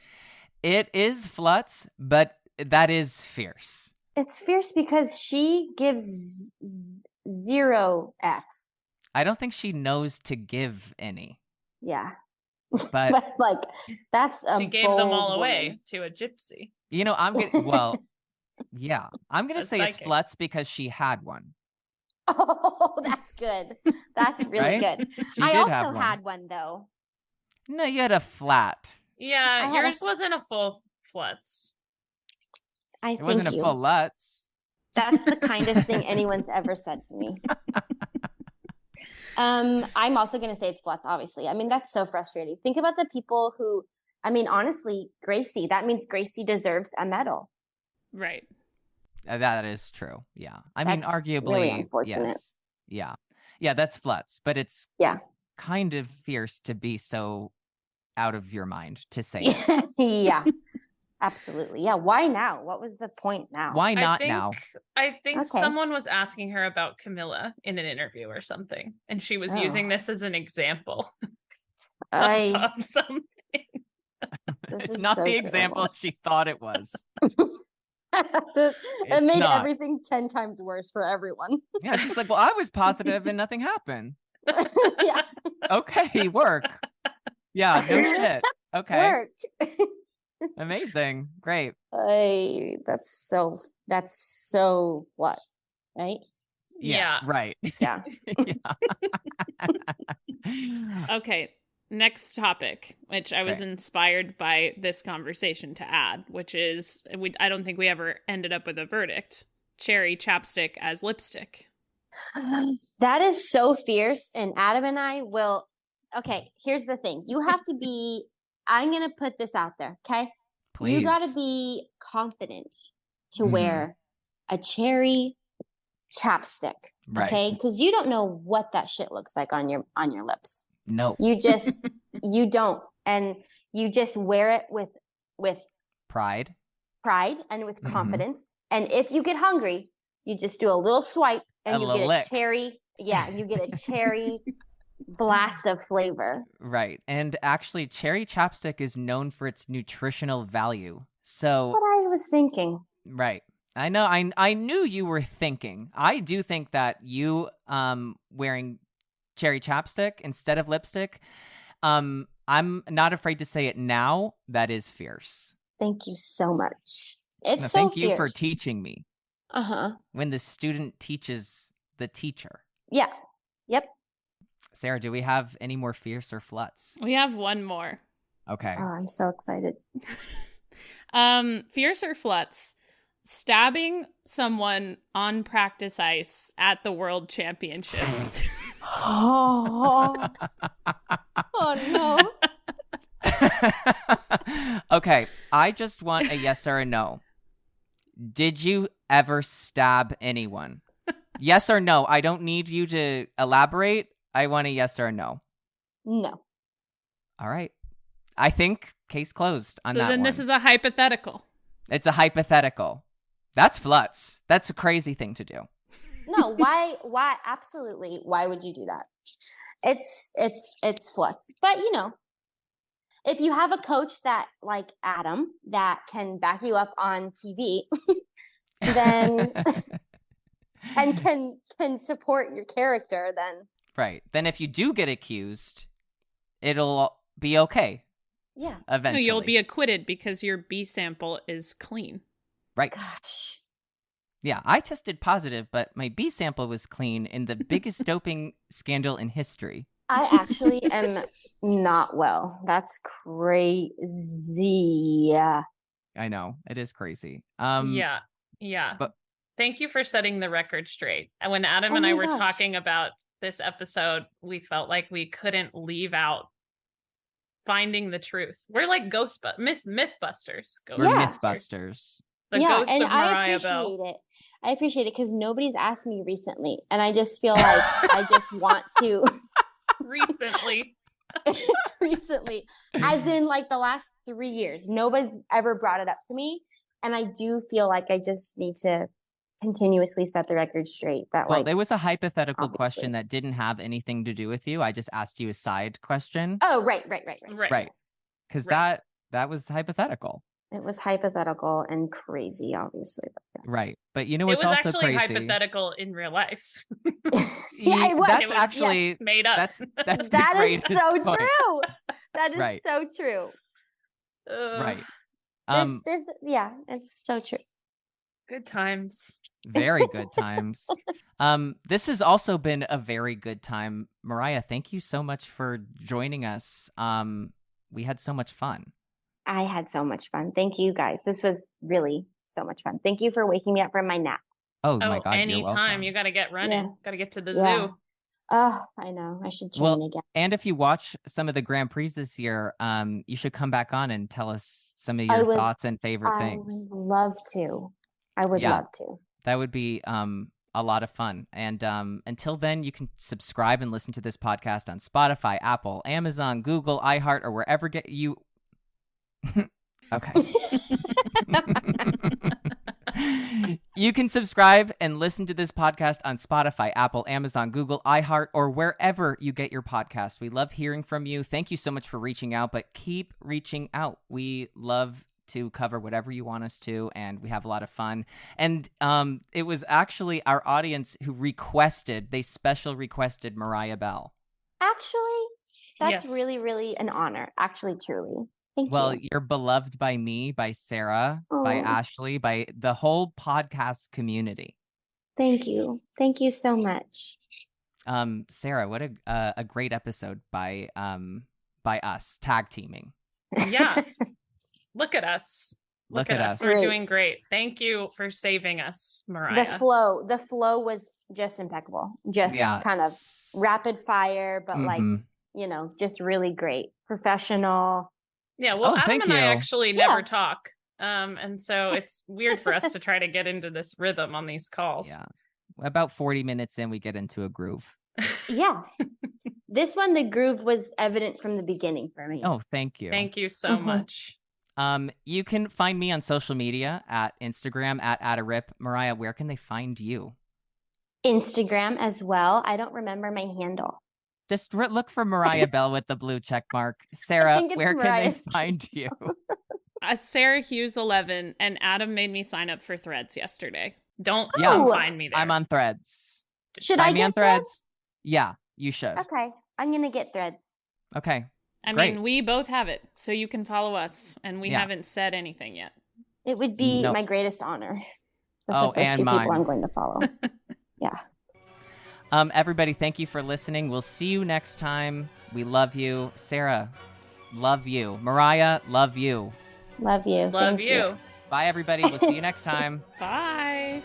Speaker 3: it is fluts, but that is fierce.
Speaker 5: It's fierce because she gives 0 Fs.
Speaker 3: I don't think she knows to give any.
Speaker 5: Yeah.
Speaker 3: But
Speaker 5: like that's
Speaker 6: she gave them all away to a gypsy.
Speaker 3: You know, I'm gonna I'm gonna say
Speaker 6: psychic.
Speaker 3: It's fluts because she had one.
Speaker 5: Oh, that's good. That's really good. I also had one though.
Speaker 3: No, you had a flat.
Speaker 6: Yeah, yours wasn't a full fluts.
Speaker 3: It wasn't a full lutz.
Speaker 5: That's the kindest thing anyone's ever said to me. I'm also going to say it's fluts, obviously. I mean, that's so frustrating. Think about the people who, I mean, honestly, Gracie, that means Gracie deserves a medal.
Speaker 4: Right.
Speaker 3: That is true. Yeah. I mean, arguably,
Speaker 5: really unfortunate.
Speaker 3: Yes. Yeah. Yeah, that's fluts, but it's kind of fierce to be so out of your mind to say it.
Speaker 5: Yeah. Absolutely. Yeah. Why now? What was the point now?
Speaker 3: Why not now?
Speaker 6: I think someone was asking her about Camilla in an interview or something, and she was using this as an example of something.
Speaker 3: It's not the example she thought it was.
Speaker 5: It made everything 10 times worse for everyone.
Speaker 3: Yeah, she's like, well, I was positive and nothing happened.
Speaker 5: Yeah.
Speaker 3: Okay, work. Yeah, no shit. Okay.
Speaker 5: Work.
Speaker 3: Amazing. Great.
Speaker 5: That's so flat, right?
Speaker 3: Yeah. Right.
Speaker 5: Yeah.
Speaker 4: Okay. Next topic, which I was inspired by this conversation to add, which is I don't think we ever ended up with a verdict. Cherry chapstick as lipstick.
Speaker 5: That is so fierce. And Adam and I will. Okay, here's the thing. You have to be. I'm going to put this out there, okay?
Speaker 3: Please.
Speaker 5: You got to be confident to wear a cherry chapstick, okay? Because you don't know what that shit looks like on your lips.
Speaker 3: No.
Speaker 5: You don't. And you just wear it with
Speaker 3: pride
Speaker 5: and with confidence. And if you get hungry, you just do a little swipe and you get a cherry. Yeah, you get a cherry blast of flavor.
Speaker 3: Right. And actually, cherry chapstick is known for its nutritional value. So
Speaker 5: what I was thinking.
Speaker 3: Right. I know. I knew you were thinking. I do think that you wearing cherry chapstick instead of lipstick, I'm not afraid to say it now, that is fierce.
Speaker 5: Thank you so much.
Speaker 3: Thank you for teaching me.
Speaker 5: Uh-huh.
Speaker 3: When the student teaches the teacher.
Speaker 5: Yeah. Yep.
Speaker 3: Sarah, do we have any more fierce or fluts?
Speaker 4: We have one more.
Speaker 3: Okay.
Speaker 5: Oh, I'm so excited.
Speaker 4: Fierce or fluts? Stabbing someone on practice ice at the World Championships.
Speaker 5: Oh no.
Speaker 3: Okay, I just want a yes or a no. Did you ever stab anyone? Yes or no. I don't need you to elaborate. I want a yes or a no.
Speaker 5: No.
Speaker 3: All right. I think case closed on that one.
Speaker 4: So then this is a hypothetical.
Speaker 3: It's a hypothetical. That's fluts. That's a crazy thing to do.
Speaker 5: No, why absolutely. Why would you do that? It's fluts. But if you have a coach that like Adam that can back you up on TV, then and can support your character, then
Speaker 3: right. Then if you do get accused, it'll be okay.
Speaker 5: Yeah.
Speaker 3: Eventually.
Speaker 4: No, you'll be acquitted because your B sample is clean.
Speaker 3: Right.
Speaker 5: Gosh.
Speaker 3: Yeah, I tested positive, but my B sample was clean in the biggest doping scandal in history.
Speaker 5: I actually am not well. That's crazy.
Speaker 3: I know. It is crazy.
Speaker 6: Yeah. But thank you for setting the record straight. And when Adam and I were talking about this episode, we felt like we couldn't leave out finding the truth. We're like Mythbusters.
Speaker 3: We're Mythbusters.
Speaker 6: The ghost
Speaker 5: and
Speaker 6: of Mariah Bell.
Speaker 5: I appreciate it because nobody's asked me recently, and I just feel like I just want to.
Speaker 6: Recently,
Speaker 5: as in like the last 3 years, nobody's ever brought it up to me, and I do feel like I just need to continuously set the record straight. That
Speaker 3: there was a hypothetical question that didn't have anything to do with you. I just asked you a side question.
Speaker 5: Oh, right.
Speaker 3: Because that was hypothetical.
Speaker 5: It was hypothetical and crazy, obviously. But yeah.
Speaker 3: Right. But you know what's also crazy?
Speaker 6: It was actually hypothetical in real life.
Speaker 5: Yeah, it was.
Speaker 6: That's actually made up.
Speaker 3: That's
Speaker 5: that is so true. That is so true.
Speaker 3: Right.
Speaker 5: There's it's so true.
Speaker 6: Good times.
Speaker 3: Very good times. This has also been a very good time. Mariah, thank you so much for joining us. We had so much fun.
Speaker 5: I had so much fun. Thank you guys. This was really so much fun. Thank you for waking me up from my nap.
Speaker 3: Oh my God.
Speaker 6: Anytime. You got to get running.
Speaker 5: Yeah.
Speaker 6: Got to get to the zoo.
Speaker 5: Oh, I know. I should train again.
Speaker 3: And if you watch some of the Grand Prix this year, you should come back on and tell us some of your thoughts and favorite things.
Speaker 5: I would love to. Love to.
Speaker 3: That would be a lot of fun. And until then, you can subscribe and listen to this podcast on Spotify, Apple, Amazon, Google, iHeart, or wherever you... Okay. You can subscribe and listen to this podcast on Spotify, Apple, Amazon, Google, iHeart, or wherever you get your podcasts. We love hearing from you. Thank you so much for reaching out, but keep reaching out. We love to cover whatever you want us to, and we have a lot of fun. And it was actually our audience who special requested Mariah Bell.
Speaker 5: Actually, that's really, really an honor. Actually, truly. Thank
Speaker 3: Well,
Speaker 5: you.
Speaker 3: you're beloved by me, by Sarah, by Ashley, by the whole podcast community.
Speaker 5: Thank you. Thank you so much.
Speaker 3: Sarah, what a great episode by us tag teaming.
Speaker 6: Yeah. Look at us. Look at us. We're doing great. Thank you for saving us, Mariah.
Speaker 5: The flow was just impeccable. Just kind of rapid fire, but like, just really great. Professional.
Speaker 6: Yeah, well, Adam and I actually never talk. And so it's weird for us to try to get into this rhythm on these calls.
Speaker 3: Yeah. About 40 minutes in, we get into a groove.
Speaker 5: Yeah. This one, the groove was evident from the beginning for me.
Speaker 3: Oh, thank you.
Speaker 6: Thank you so much.
Speaker 3: You can find me on social media at Instagram at @arip. Mariah, where can they find you?
Speaker 5: Instagram as well. I don't remember my handle.
Speaker 3: Just look for Mariah Bell with the blue check mark. Sarah, where can they find you?
Speaker 4: Sarah Hughes 11, and Adam made me sign up for Threads yesterday.
Speaker 6: Don't find me there.
Speaker 3: I'm on Threads.
Speaker 5: Should I get Threads?
Speaker 3: Yeah, you should.
Speaker 5: Okay, I'm gonna get Threads.
Speaker 3: Okay.
Speaker 4: I mean, we both have it, so you can follow us, and we haven't said anything yet.
Speaker 5: It would be my greatest honor. That's the first two people I'm going to follow. Yeah.
Speaker 3: Everybody, thank you for listening. We'll see you next time. We love you. Sarah, love you. Mariah, love you.
Speaker 5: Love you.
Speaker 6: Love you.
Speaker 3: Bye, everybody. We'll see you next time.
Speaker 4: Bye.